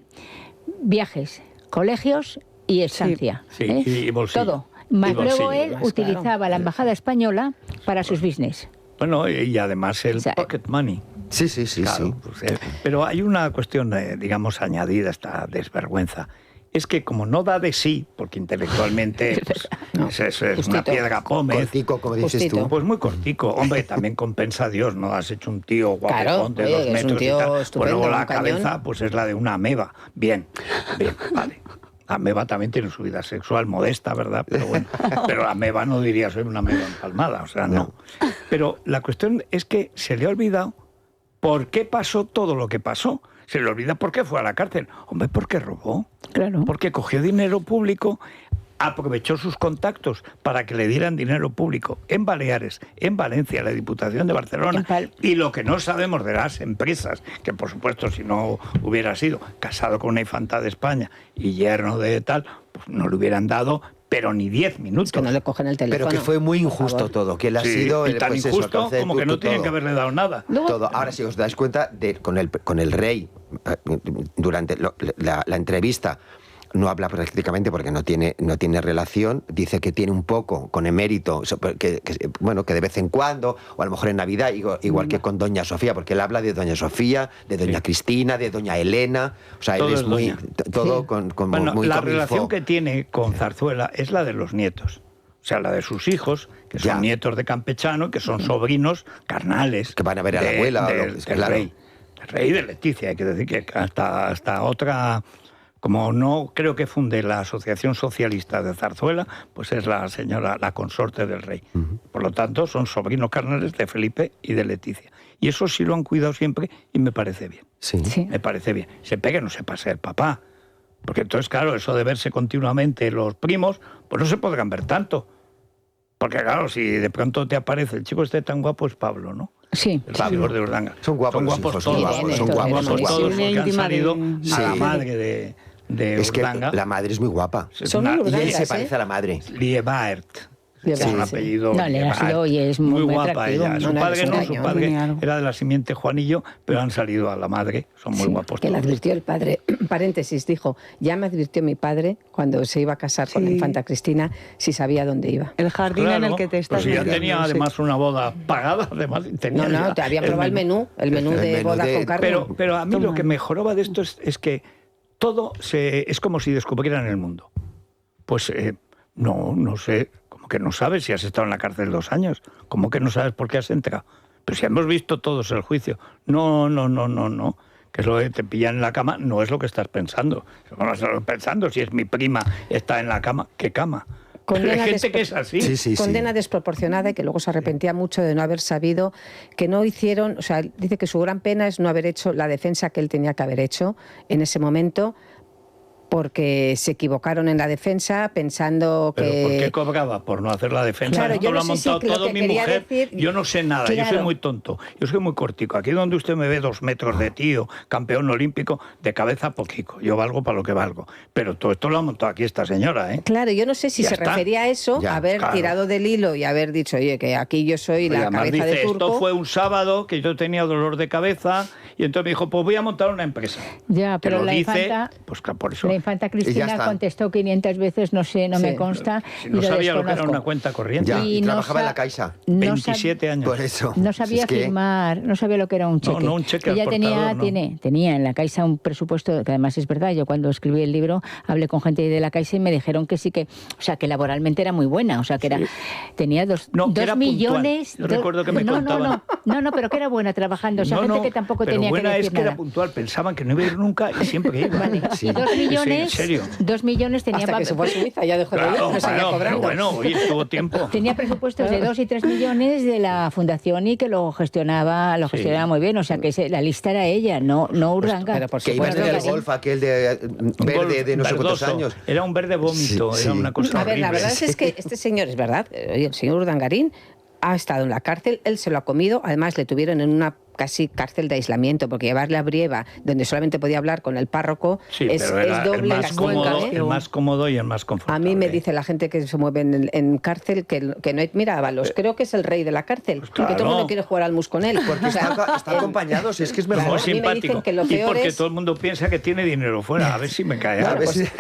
Viajes, colegios y estancia. Sí, y bolsillo. Todo. Más Y bolsillo. luego él Más utilizaba claro. la embajada española para sus business. Bueno, y además el O sea, pocket money. Sí, sí, sí, Claro, sí. pues, pero hay una cuestión, digamos, añadida a esta desvergüenza. Es que como no da de sí, porque intelectualmente pues, No, es una justito. piedra pómez, Cortico, como dices Justito. tú. pues muy cortico. Hombre, también compensa a Dios, ¿no? Has hecho un tío Claro, guapetón de oye, 2 que es un metros tío y tal. Pues estupendo, luego la un cañón. cabeza pues es la de una ameba. Bien, vale. La ameba también tiene su vida sexual modesta, ¿verdad? Pero bueno, pero la ameba no diría soy una ameba empalmada, o sea, no. Pero la cuestión es que se le ha olvidado por qué pasó todo lo que pasó. Se le olvida por qué fue a la cárcel. Hombre, porque robó. Claro. Porque cogió dinero público, aprovechó sus contactos para que le dieran dinero público en Baleares, en Valencia, la Diputación de Barcelona. Y lo que no sabemos de las empresas, que por supuesto si no hubiera sido casado con una infanta de España y yerno de tal, pues no le hubieran dado, pero ni 10 minutos. Es que no le cogen el teléfono. Pero que fue muy por injusto favor. todo, que él ha Sí, sido y tan pues eso, injusto alcance de como que no punto, tienen todo. que haberle dado nada. Todo. Ahora, si os dais cuenta, con el rey, durante la entrevista, no habla prácticamente porque no tiene relación, dice que tiene un poco con emérito, bueno, que de vez en cuando, o a lo mejor en Navidad, igual que con doña Sofía, porque él habla de doña Sofía, de doña Cristina, de doña Elena, o sea, Todo él es es muy, doña. todo con Bueno, muy la como relación info. que tiene con Zarzuela es la de los nietos. O sea, la de sus hijos, que son Ya. nietos de campechano, que son sobrinos carnales. Que van a ver a la abuela, del claro. rey. El rey de Leticia, hay que decir que hasta otra... Como no creo que funde la Asociación Socialista de Zarzuela, pues es la señora, la consorte del rey. Por lo tanto, son sobrinos carnales de Felipe y de Leticia. Y eso sí lo han cuidado siempre y me parece bien. Sí. Sí. Me parece bien. Se pegue, no se pase el papá. Porque entonces, claro, eso de verse continuamente los primos, pues no se podrán ver tanto. Porque claro, si de pronto te aparece el chico este tan guapo es Pablo, ¿no? Sí. El Pablo de Urdangar. Son guapos los hijos, todos. son guapos, son Son guapos, guapos son todos guapos. porque han Íntima salido de- a la Sí. madre de Es que Urdangar. la madre es muy guapa. Son una- muy Y él Urdangas, se parece a la madre. Liebaert. Es un apellido. No, le ha sido y es muy guapa atractivo. ella. Su No, padre es un no, su cañón. padre era de la simiente Juanillo, pero han salido a la madre. Son muy guapos Que le todos. advirtió el padre, paréntesis, dijo, ya me advirtió mi padre cuando se iba a casar con la infanta Cristina si sabía dónde iba. El jardín en el que te estás Pues ya metiendo, tenía sí. además una boda pagada, además tenía No, te había probado el menú de boda con carne. Pero a mí lo que me joroba de esto es que todo es como si descubrieran el mundo. Pues no sé, como que no sabes si has estado en la cárcel 2 años, como que no sabes por qué has entrado. Pero si hemos visto todos el juicio. No. Que es lo de te pillan en la cama, no es lo que estás pensando. No estás pensando si es mi prima, está en la cama. ¿Qué cama? Pero hay gente que es así. Sí. Condena desproporcionada y que luego se arrepentía mucho de no haber sabido, que no hicieron, o sea, dice que su gran pena es no haber hecho la defensa que él tenía que haber hecho en ese momento, porque se equivocaron en la defensa pensando que... ¿Pero por qué cobraba? Por no hacer la defensa. Claro, Esto yo lo no ha sé si montado lo todo que mi quería mujer. decir- Yo no sé nada, yo soy Claro. muy tonto. Yo soy muy cortico. Aquí donde usted me ve 2 metros de tío, campeón olímpico, de cabeza poquico. Yo valgo para lo que valgo. Pero todo esto lo ha montado aquí esta señora, ¿eh? Claro, yo no sé si Ya se está. refería a eso, Ya, haber claro. tirado del hilo y haber dicho, oye, que aquí yo soy Y la además cabeza dice, de turco. esto fue un sábado que yo tenía dolor de cabeza y entonces me dijo, pues voy a montar una empresa. Ya, Que pero lo la dice, infanta... pues claro, por eso. La infanta Y ya Cristina está. contestó 500 veces, no sé, no Sí. me consta. Si y no lo sabía lo que era desconozco. una cuenta corriente. Ya, y no trabajaba en sa- la Caixa. no 27 años. Por eso. No sabía Es que- firmar, no sabía lo que era un cheque. No, un cheque al Ella portador, no. tenía en la Caixa un presupuesto, que además es verdad, yo cuando escribí el libro hablé con gente de la Caixa y me dijeron que sí que, o sea, que laboralmente era muy buena, o sea, que era, tenía dos que era millones... puntual. Yo recuerdo que me contaban. No, pero que era buena trabajando, o sea, gente que tampoco pero tenía buena que decir es que nada. era puntual, pensaban que no iba a ir nunca y siempre iba. Vale. Sí. Y 2 millones, ¿En serio? 2 millones tenía... Hasta que se fue a Suiza, ya dejó de ir, Claro, no seguía pero cobrando. bueno, oye, estuvo tiempo. Tenía presupuestos de 2 y 3 millones de la fundación y que lo gestionaba muy bien. O sea, que la lista era ella, no Uranga. pero por Que iba en supuesto el que sí. golf aquel de verde de no sé cuántos Verdoso. años. Era un verde vómito, Sí, era sí. una cosa A ver, la horrible. verdad es que este señor, es verdad, oye, el señor Urdangarín ha estado en la cárcel, él se lo ha comido, además le tuvieron en una casi cárcel de aislamiento, porque llevarle a Brieva, donde solamente podía hablar con el párroco, Sí, es pero era doble el más, castigo, cómodo, ¿eh? el más cómodo y el más A confortable. mí me dice la gente que se mueve en cárcel que no hay... Mira, Ábalos, creo que es el rey de la cárcel, Pues que todo el claro. mundo quiere jugar al mus con él. Porque O sea, está acompañado, si es que es Claro, Muy mejor. a mí me dicen simpático. que lo Y peor porque es- todo el mundo piensa que tiene dinero fuera. A ver si me cae. Bueno, algo. pues,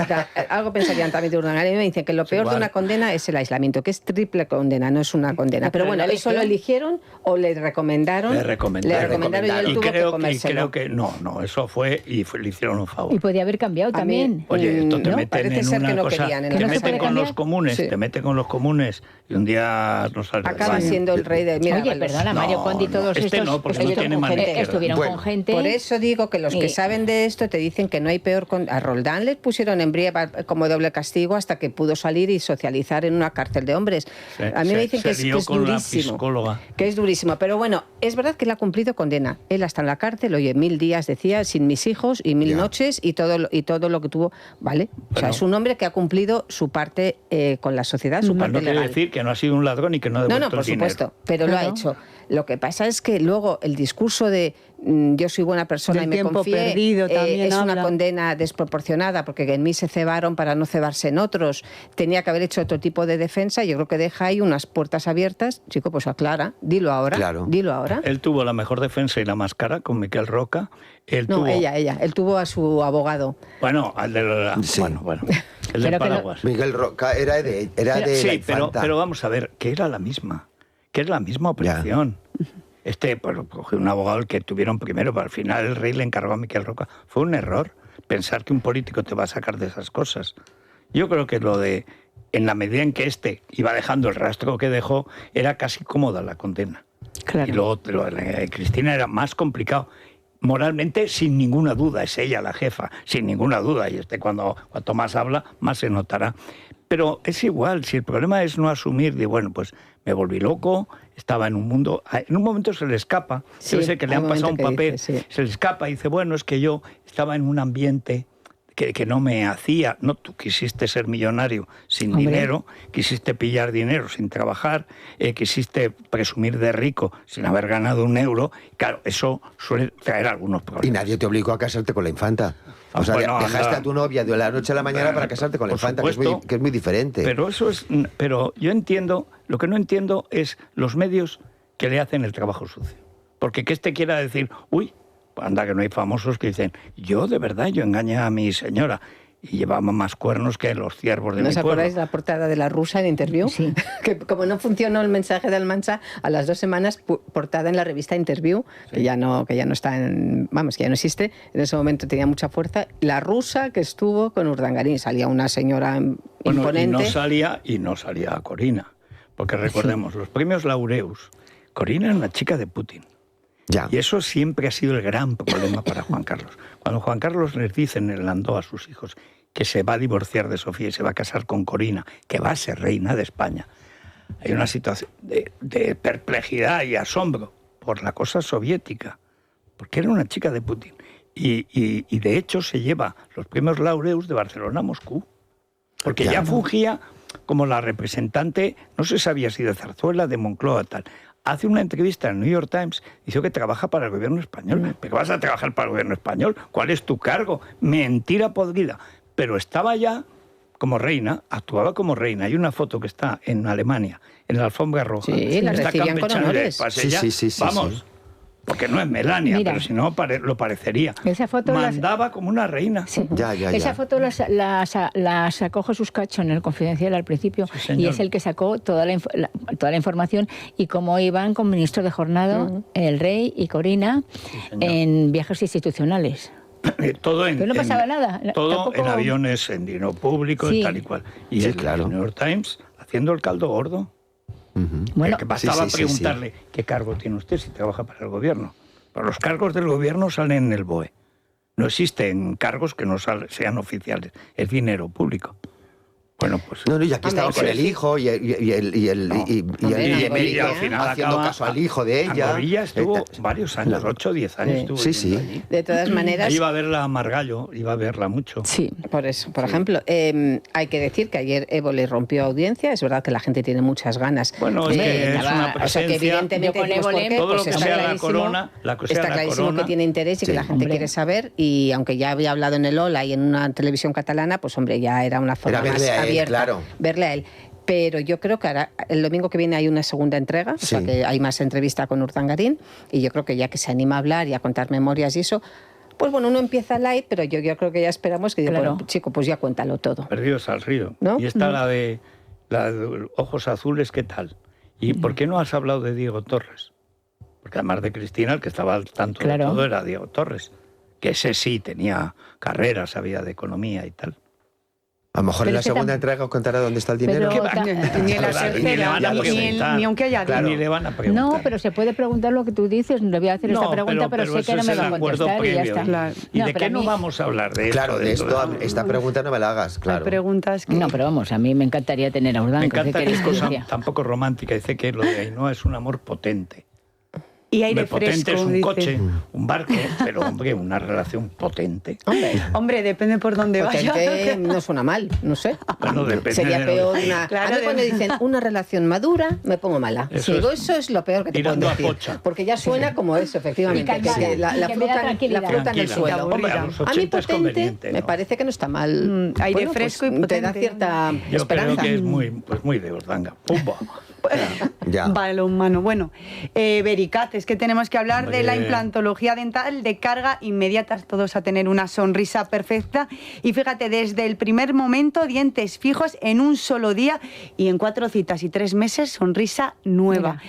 algo pensarían también de Urdangarín. Me dicen que lo peor de igual. una condena es el aislamiento, que es triple condena, no es una condena. Pero bueno, ¿eso lo eligieron o le recomendaron? Le recomendaron. Y él Y tuvo que creo comérselo. que no, eso fue y le hicieron un favor. Y podía haber cambiado A mí- también. Oye, esto te no, meten parece en ser que una no cosa, querían en te la meten casa. con los comunes, Sí. te meten con los comunes y un día no sales del Acaba baño. siendo el rey de... Mira, Oye, Ábalos. perdona, Mario No, Conde y no, todos este estos no, porque no estuvieron tiene con mano gente, izquierda. estuvieron Bueno, con gente... Por eso digo que los que Y- saben de esto te dicen que no hay peor... A Roldán le pusieron en Brieva como doble castigo hasta que pudo salir y socializar en una cárcel de hombres. A mí me dicen que se es lió con la durísimo. psicóloga. Que es durísimo. Pero bueno, es verdad que él ha cumplido condena. Él está en la cárcel, oye, 1000 días, decía, sin mis hijos y 1000 Ya. noches y todo lo que tuvo. ¿Vale? O sea, Bueno. es un hombre que ha cumplido su parte con la sociedad, su Pues parte no quiere legal. decir que no ha sido un ladrón y que no ha No, devuelto no, por el dinero. supuesto, pero lo ha Claro. hecho. Lo que pasa es que luego el discurso de yo soy buena persona Del y me tiempo confié perdido también es una habla. condena desproporcionada porque en mí se cebaron para no cebarse en otros. Tenía que haber hecho otro tipo de defensa. Yo creo que deja ahí unas puertas abiertas. Chico, pues aclara, dilo ahora. Claro. Dilo ahora. Él tuvo la mejor defensa y la más cara con Miquel Roca. Él No, tuvo, ella. Él tuvo a su abogado. Bueno, al de la, Sí. bueno, el Pero del que paraguas. Miguel Roca era de la Sí, infanta. pero vamos a ver, que era la misma. Que es la misma operación. Pues, cogió un abogado el que tuvieron primero, pero al final el rey le encargó a Miquel Roca. Fue un error pensar que un político te va a sacar de esas cosas. Yo creo que lo de, en la medida en que iba dejando el rastro que dejó, era casi cómoda la condena. Claro. Y luego lo de Cristina era más complicado. Moralmente, sin ninguna duda, es ella la jefa, sin ninguna duda. Y cuanto más habla, más se notará. Pero es igual, si el problema es no asumir de, bueno, pues me volví loco, estaba en un mundo... En un momento se le escapa, Sí, debe ser que le hay han un pasado un momento que papel, dice, sí. se le escapa y dice, bueno, es que yo estaba en un ambiente que no me hacía... No, tú quisiste ser millonario sin Hombre. dinero, quisiste pillar dinero sin trabajar, quisiste presumir de rico sin haber ganado un euro. Claro, eso suele traer algunos Y problemas. nadie te obligó a casarte con la infanta. O sea, Bueno, dejaste anda. a tu novia de la noche a la mañana para casarte con la Por infanta, que supuesto. es muy diferente. Pero yo entiendo, lo que no entiendo es los medios que le hacen el trabajo sucio. Porque que este quiera decir, uy, anda que no hay famosos que dicen, yo de verdad, yo engañé a mi señora y llevaba más cuernos que los ciervos de ¿No mi os pueblo. acordáis de la portada de la rusa en Interview? Sí. Que como no funcionó el mensaje de Almansa, a las 2 semanas portada en la revista Interview, que ya no está vamos, que ya no existe, en ese momento tenía mucha fuerza, la rusa que estuvo con Urdangarín, salía una señora imponente. Y no salía Corina, porque recordemos, los premios Laureus, Corina era una chica de Putin. Ya. Y eso siempre ha sido el gran problema para Juan Carlos. Cuando Juan Carlos les dice en el Landó a sus hijos que se va a divorciar de Sofía y se va a casar con Corina, que va a ser reina de España, hay una situación de perplejidad y asombro por la cosa soviética, porque era una chica de Putin. Y de hecho se lleva los premios Laureus de Barcelona a Moscú, porque ya fungía como la representante, no se sabía si de Zarzuela, de Moncloa, tal. Hace una entrevista en el New York Times, dice que trabaja para el gobierno español. ¿Pero vas a trabajar para el gobierno español? ¿Cuál es tu cargo? Mentira podrida. Pero estaba ya como reina, actuaba como reina. Hay una foto que está en Alemania, en la alfombra roja. Sí, la Está recibían con campechana de honores. pase ya. Sí. Vamos. Porque no es Melania, Mira. pero si no lo parecería. Esa foto mandaba como una reina. Sí. Ya. Esa foto la sacó Jesús Cacho en el Confidencial al principio, Sí, señor. y es el que sacó toda la información y cómo iban con ministro de Jornado, el rey y Corina, señor. en viajes institucionales. Todo en, Pero no pasaba nada. Todo Tampoco- en aviones, en dinero público Sí. y tal y cual. Y Sí, el claro. New York Times haciendo el caldo gordo. Bueno, Que bastaba sí. preguntarle qué cargo tiene usted si trabaja para el gobierno. Pero los cargos del gobierno salen en el BOE. No existen cargos que no sean oficiales. Es dinero público. Bueno, pues... No, y aquí estaba Hombre, con el sí. hijo y Hombre, al final haciendo acaba- caso al hijo de ella. Angovilla estuvo varios años, 8 o 10 años Sí. estuvo Sí, viviendo sí. allí. De todas maneras, Ahí iba a verla a Margallo, iba a verla mucho. sí. por eso, por ejemplo, hay que decir que ayer Evo le rompió audiencia. Es verdad que la gente tiene muchas ganas. Bueno, es que es una o sea, que presencia- evidentemente Yo con decimos, Evo ¿por le- qué? Todo lo Pues que está sea la clarísimo- corona, la que sea está la clarísimo corona. que tiene interés y que Sí. la gente Hombre. quiere saber. Y aunque ya había hablado en el Ola y en una televisión catalana, pues hombre, ya era una forma Era más verle a él, abierta. claro. Verle a él. Pero yo creo que ahora, el domingo que viene hay una segunda entrega, o sea Sí. que hay más entrevista con Urdangarín, y yo creo que ya que se anima a hablar y a contar memorias y eso, pues bueno, uno empieza light, pero yo creo que ya esperamos que diga, Claro. bueno, chico, pues ya cuéntalo todo. Perdidos al río. ¿No? Y está la de Ojos Azules, ¿qué tal? ¿Y por qué no has hablado de Diego Torres? Porque además de Cristina, el que estaba al tanto Claro. de todo era Diego Torres, que ese sí tenía carrera, sabía de economía y tal. A lo mejor Pero en la es que segunda tam- entrega os contará dónde está el dinero. Pero- Ni en la Claro, tercera, le van a ni preguntar. ni aunque haya Claro, dinero. ni le van a preguntar. No, pero se puede preguntar lo que tú dices. Le voy a hacer esta pregunta, pero sé que eso no es me el va a acuerdo contestar y ya previo. está. Claro. ¿Y No, de pero qué a no mí- vamos a hablar de Claro, de esto? esto, esta pregunta no me la hagas, Hay claro. preguntas que... No, pero vamos, a mí me encantaría tener a Me Urdango. encanta ¿qué que es queréis que cosa diga? tampoco romántica. Dice que lo de Ainhoa es un amor potente. Y aire Hombre, potente fresco, es un dice. coche, un barco, pero hombre, una relación potente. Hombre, depende por dónde Potente vaya. no suena mal, no sé. Bueno, depende Sería de- peor una... Claro, a mí cuando de- dicen una relación madura, me pongo mala. Eso Digo, es eso es lo peor que te pueden tirando a decir. pocha. Porque ya suena como eso, efectivamente. Y calmada, que la y que me da fruta, tranquilidad. la fruta en el Tranquila. suelo. Hombre, a los A mí 80 es potente conveniente, me ¿no? parece que no está mal. Aire fresco y Te da potente. cierta Yo esperanza. creo que es muy de Ordanga. Pumba. Ya. Balonmano. Bueno, Vericat, es que tenemos que hablar de la Hombre. implantología dental de carga inmediata, todos a tener una sonrisa perfecta. Y fíjate, desde el primer momento, dientes fijos en un solo día y en 4 citas y 3 meses, sonrisa nueva.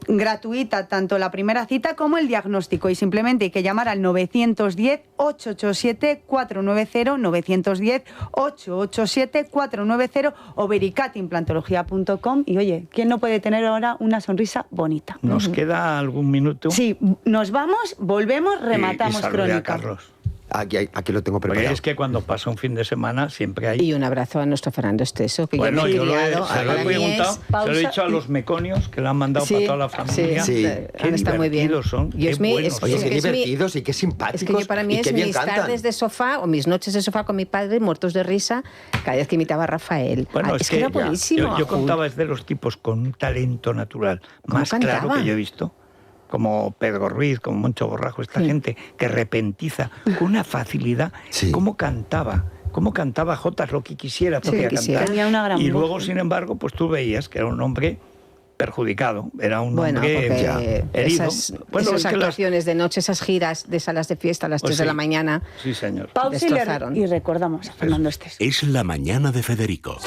Gratuita tanto la primera cita como el diagnóstico, y simplemente hay que llamar al 910-887-490, 910-887-490 o vericatimplantología.com. Y oye, ¿quién no puede tener ahora una sonrisa bonita? ¿Nos queda algún minuto? Sí, nos vamos, volvemos, rematamos y salude a crónica. Carlos. Aquí lo tengo Porque preparado. es que cuando pasa un fin de semana siempre hay... Y un abrazo a nuestro Fernando Esteso, que Bueno, yo me he yo criado. se lo para he mí preguntado, es- se lo he pausa dicho a los meconios que le han mandado Sí, para toda la familia. sí, Sí. Qué está muy bien. divertidos son, Y qué es mi- buenos es- son. Oye, es qué que es mi- divertidos y qué simpáticos. Es que yo para mí y es qué bien mis cantan. tardes de sofá o mis noches de sofá con mi padre, muertos de risa, cada vez que imitaba a Rafael. Bueno, es que era ya, buenísimo. Yo contaba es de los tipos con un talento natural ¿Cómo más claro cantaba? que yo he visto. como Pedro Ruiz, como Moncho Borrajo, esta gente que repentiza con una facilidad, cómo cantaba Jotas lo que quisiera, podía cantar. Tenía una gran y voz. luego, sin embargo, pues tú veías que era un hombre perjudicado, era un hombre herido. Esas actuaciones de noche, esas giras de salas de fiesta a las 3 de la mañana. Sí, señor. Pausa y recordamos a Fernando Esteso. Es la mañana de Federico.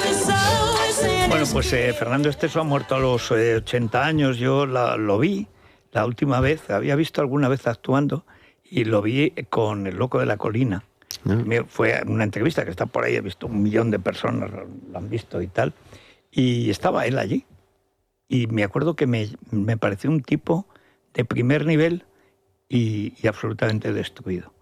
Bueno, pues Fernando Esteso ha muerto a los 80 años. Yo lo vi la última vez, había visto alguna vez actuando y lo vi con El Loco de la Colina. Fue una entrevista que está por ahí, he visto 1 millón de personas, lo han visto y tal. Y estaba él allí. Y me acuerdo que me pareció un tipo de primer nivel y absolutamente destruido.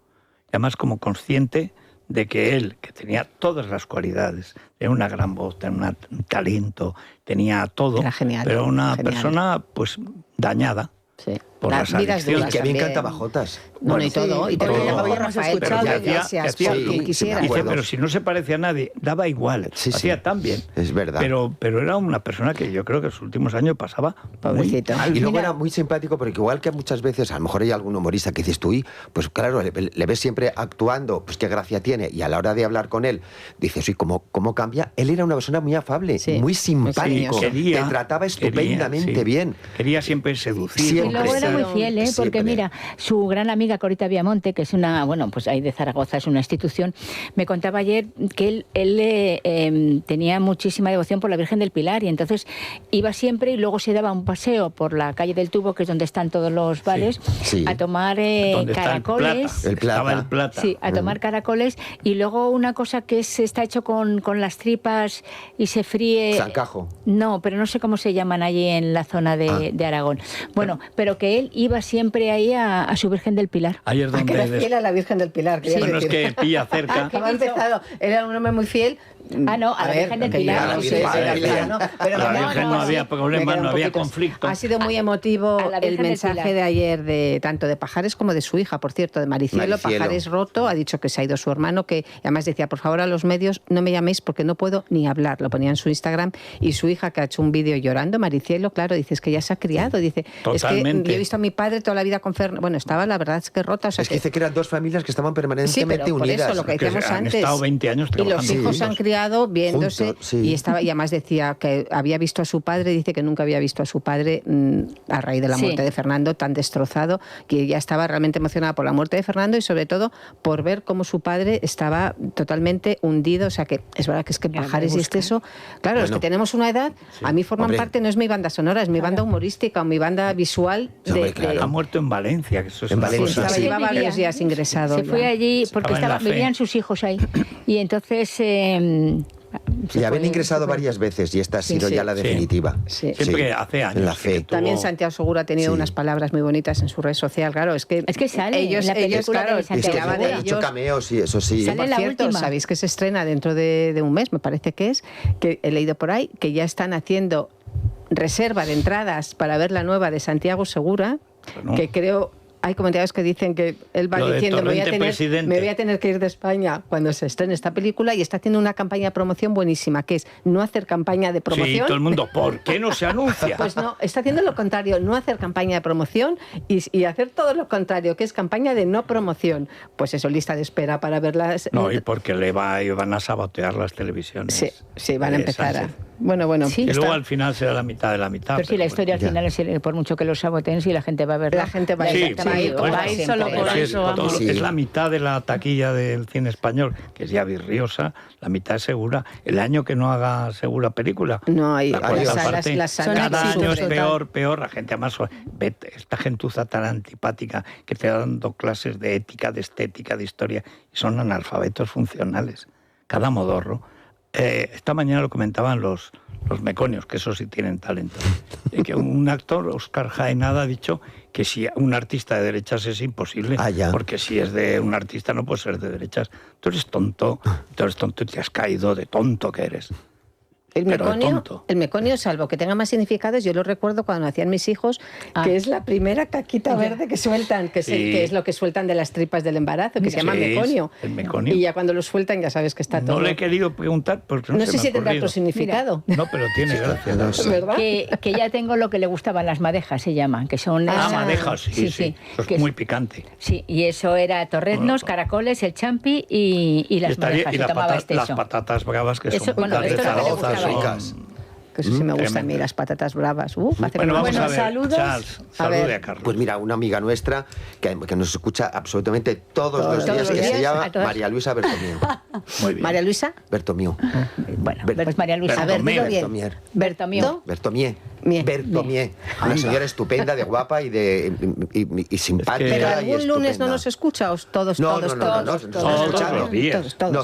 Y además como consciente de que él, que tenía todas las cualidades, tenía una gran voz, tenía un talento, tenía todo, era genial, pero una persona pues dañada. Sí. Por las vidas adicciones. duras Que bien también. cantaba Jotas. Bueno, y todo. Y todo. tenía como Habíamos Rafael, escuchado pero que Iglesias, hacía- por quien quisiera. me Dice, acuerdo. pero si no se parecía a nadie, daba igual, hacía tan bien. Es verdad. Pero era una persona que yo creo que en sus últimos años pasaba Pobrecito. muy mal. Y luego era muy simpático porque igual que muchas veces, a lo mejor hay algún humorista que dices tú, pues claro, le ves siempre actuando, pues qué gracia tiene, y a la hora de hablar con él, dices, sí, ¿cómo cambia? Él era una persona muy afable, Sí, muy simpático, Sí, quería- te trataba estupendamente quería, sí. bien. Quería siempre seducir. Siempre. Y luego era muy fiel, ¿eh? Porque Siempre. mira, su gran amiga Corita Viamonte, que es una, bueno, pues ahí de Zaragoza, es una institución, me contaba ayer que él tenía muchísima devoción por la Virgen del Pilar y entonces iba siempre y luego se daba un paseo por la calle del Tubo, que es donde están todos los bares, sí. a tomar ¿Dónde está el caracoles. Plata? El Plata. Estaba el Plata. Sí, a tomar caracoles y luego una cosa que está hecho con las tripas y se fríe. Zancajo. No, pero no sé cómo se llaman allí en la zona de Aragón. Bueno, pero que él iba siempre ahí a su Virgen del Pilar. Ahí es Que donde... era fiel a la Virgen del Pilar. quería Bueno, es decir. que pilla cerca. Había empezado, era un hombre muy fiel. Ah, no, a la Virgen del que Pilar, ya a la no sé, Virgen era del Pilar. claro, ¿no? Pero A la me Virgen queda no había así, problema, me queda un no había poquito. conflicto. Ha sido muy emotivo a la Virgen el del mensaje Pilar. de ayer de tanto de Pajares como de su hija, por cierto, de Maricielo. Pajares roto, ha dicho que se ha ido su hermano, que además decía, por favor, a los medios no me llaméis porque no puedo ni hablar. Lo ponía en su Instagram y su hija, que ha hecho un vídeo llorando, Maricielo, claro, dice, es que ya se ha criado, dice, es que Totalmente. yo he visto a mi padre toda la vida con Fernando. Bueno, estaba la verdad es que rota. O sea, Es que dice que eran dos familias que estaban sí, permanentemente pero por unidas. eso, lo que Que decíamos han antes. estado 20 años Y los trabajando hijos se han juntos. criado viéndose Juntos, sí. y además decía que había visto a su padre, dice que nunca había visto a su padre a raíz de la Sí. muerte de Fernando, tan destrozado, que ya estaba realmente emocionada por la muerte de Fernando y sobre todo por ver cómo su padre estaba totalmente hundido. O sea que es verdad que es que Ya, Pajares me y gusta. Esteso, claro, los Bueno. que tenemos una edad, a mí forman Hombre. parte, no es mi banda sonora, es mi banda humorística o mi banda visual. Sí, hombre, claro. Ha muerto en Valencia, que eso es En una Valencia, cosa... Estaba, sí. llevaba Vivía. varios días ingresado. Se fue ya. allí porque Estaba en la fe. vivían sus hijos ahí. Y entonces... Le habían ingresado varias veces y esta ha sido sí. ya la Sí. definitiva. Sí. Siempre hace años. En la que fe. tuvo- También Santiago Segura ha tenido Sí. unas palabras muy bonitas en su red social, claro, es que sale ellos, en la película claro, de Es que Santiago tiraban de Segura. ha hecho ellos. cameos y eso sí. Sale Por la cierto, última. sabéis que se estrena dentro de un mes, me parece que es, que he leído por ahí, que ya están haciendo reserva de entradas para ver la nueva de Santiago Segura, Bueno. que creo... Hay comentarios que dicen que él va Lo de diciendo me voy Torrente Presidente. a tener que ir de España cuando se estrene esta película y está haciendo una campaña de promoción buenísima, que es no hacer campaña de promoción. Sí, todo el mundo, ¿por qué no se anuncia? Pues no, está haciendo lo contrario, no hacer campaña de promoción y hacer todo lo contrario, que es campaña de no promoción. Pues eso, lista de espera para verlas. No, y porque van a sabotear las televisiones. Sí, sí, van a de empezar a... Sánchez. Bueno, Sí. Y está- luego al final será la mitad de la mitad. Pero sí, la historia al ya. final es por mucho que lo saboteen, si la gente va a verla. La gente va a Sí, ir, sí, va a ir, pues, va a ir siempre. solo por Pero sí, eso. todo vamos. lo que Sí. es la mitad de la taquilla del cine español, que es ya virriosa, la mitad es Segura. El año que no haga Segura película, No, hay la las cuarta salas, parte, las salas cada éxito año es total. peor, la gente además, ve esta gentuza tan antipática que te va dando clases de ética, de estética, de historia, y son analfabetos funcionales, cada modorro. Esta mañana lo comentaban los meconios, que eso sí tienen talento, que un actor, Óscar Jaenada, ha dicho que si un artista de derechas es imposible, Ah, ya. porque si es de un artista no puede ser de derechas. Tú eres tonto y te has caído de tonto que eres. El pero meconio, salvo que tenga más significados, yo lo recuerdo cuando nacían mis hijos, que es la primera caquita verde que sueltan, que es lo que sueltan de las tripas del embarazo, que se llama meconio. El meconio. Y ya cuando lo sueltan ya sabes que está todo. No le he querido preguntar porque no sé si tendrá otro significado. No, pero tiene gracia. No sé. ¿Verdad? Que ya tengo lo que le gustaban las madejas, se llaman, que son... madejas, sí. Eso es muy picante. Sí, y eso era torreznos, caracoles, el champi y las madejas. Y las patatas bravas, que son de Zaragoza, ricas. Que eso sí me gusta a mí, las patatas bravas. Vamos a ver, saludos. Charles, salude a Carlos. Pues mira, una amiga nuestra que nos escucha absolutamente todos los días, que se llama María Luisa Bertomieu. Muy bien. ¿María Luisa? Bertomieu. Bueno, pues María Luisa. A ver, dilo bien. Bertomieu. Bertomieu. Una señora estupenda, de guapa y simpática. Pero y algún lunes no nos escucha, todos. No, nos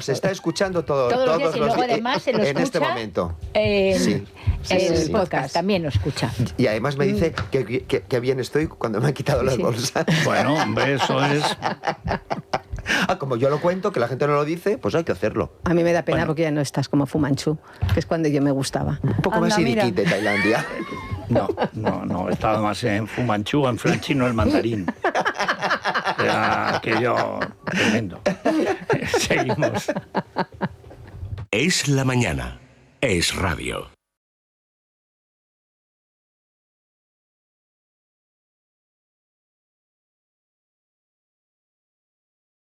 está escuchando todos los días y luego además se lo escucha en este momento. El podcast también lo escucha. Y además me dice que bien estoy cuando me han quitado las bolsas. Bueno, hombre, eso es... Como yo lo cuento, que la gente no lo dice, pues hay que hacerlo. A mí me da pena porque ya no estás como Fu Manchu, que es cuando yo me gustaba. Un poco más iriquí de Tailandia. No, estaba más en Fu Manchu o en Franchino el mandarín. Era aquello tremendo. Seguimos. Es la mañana. Es radio.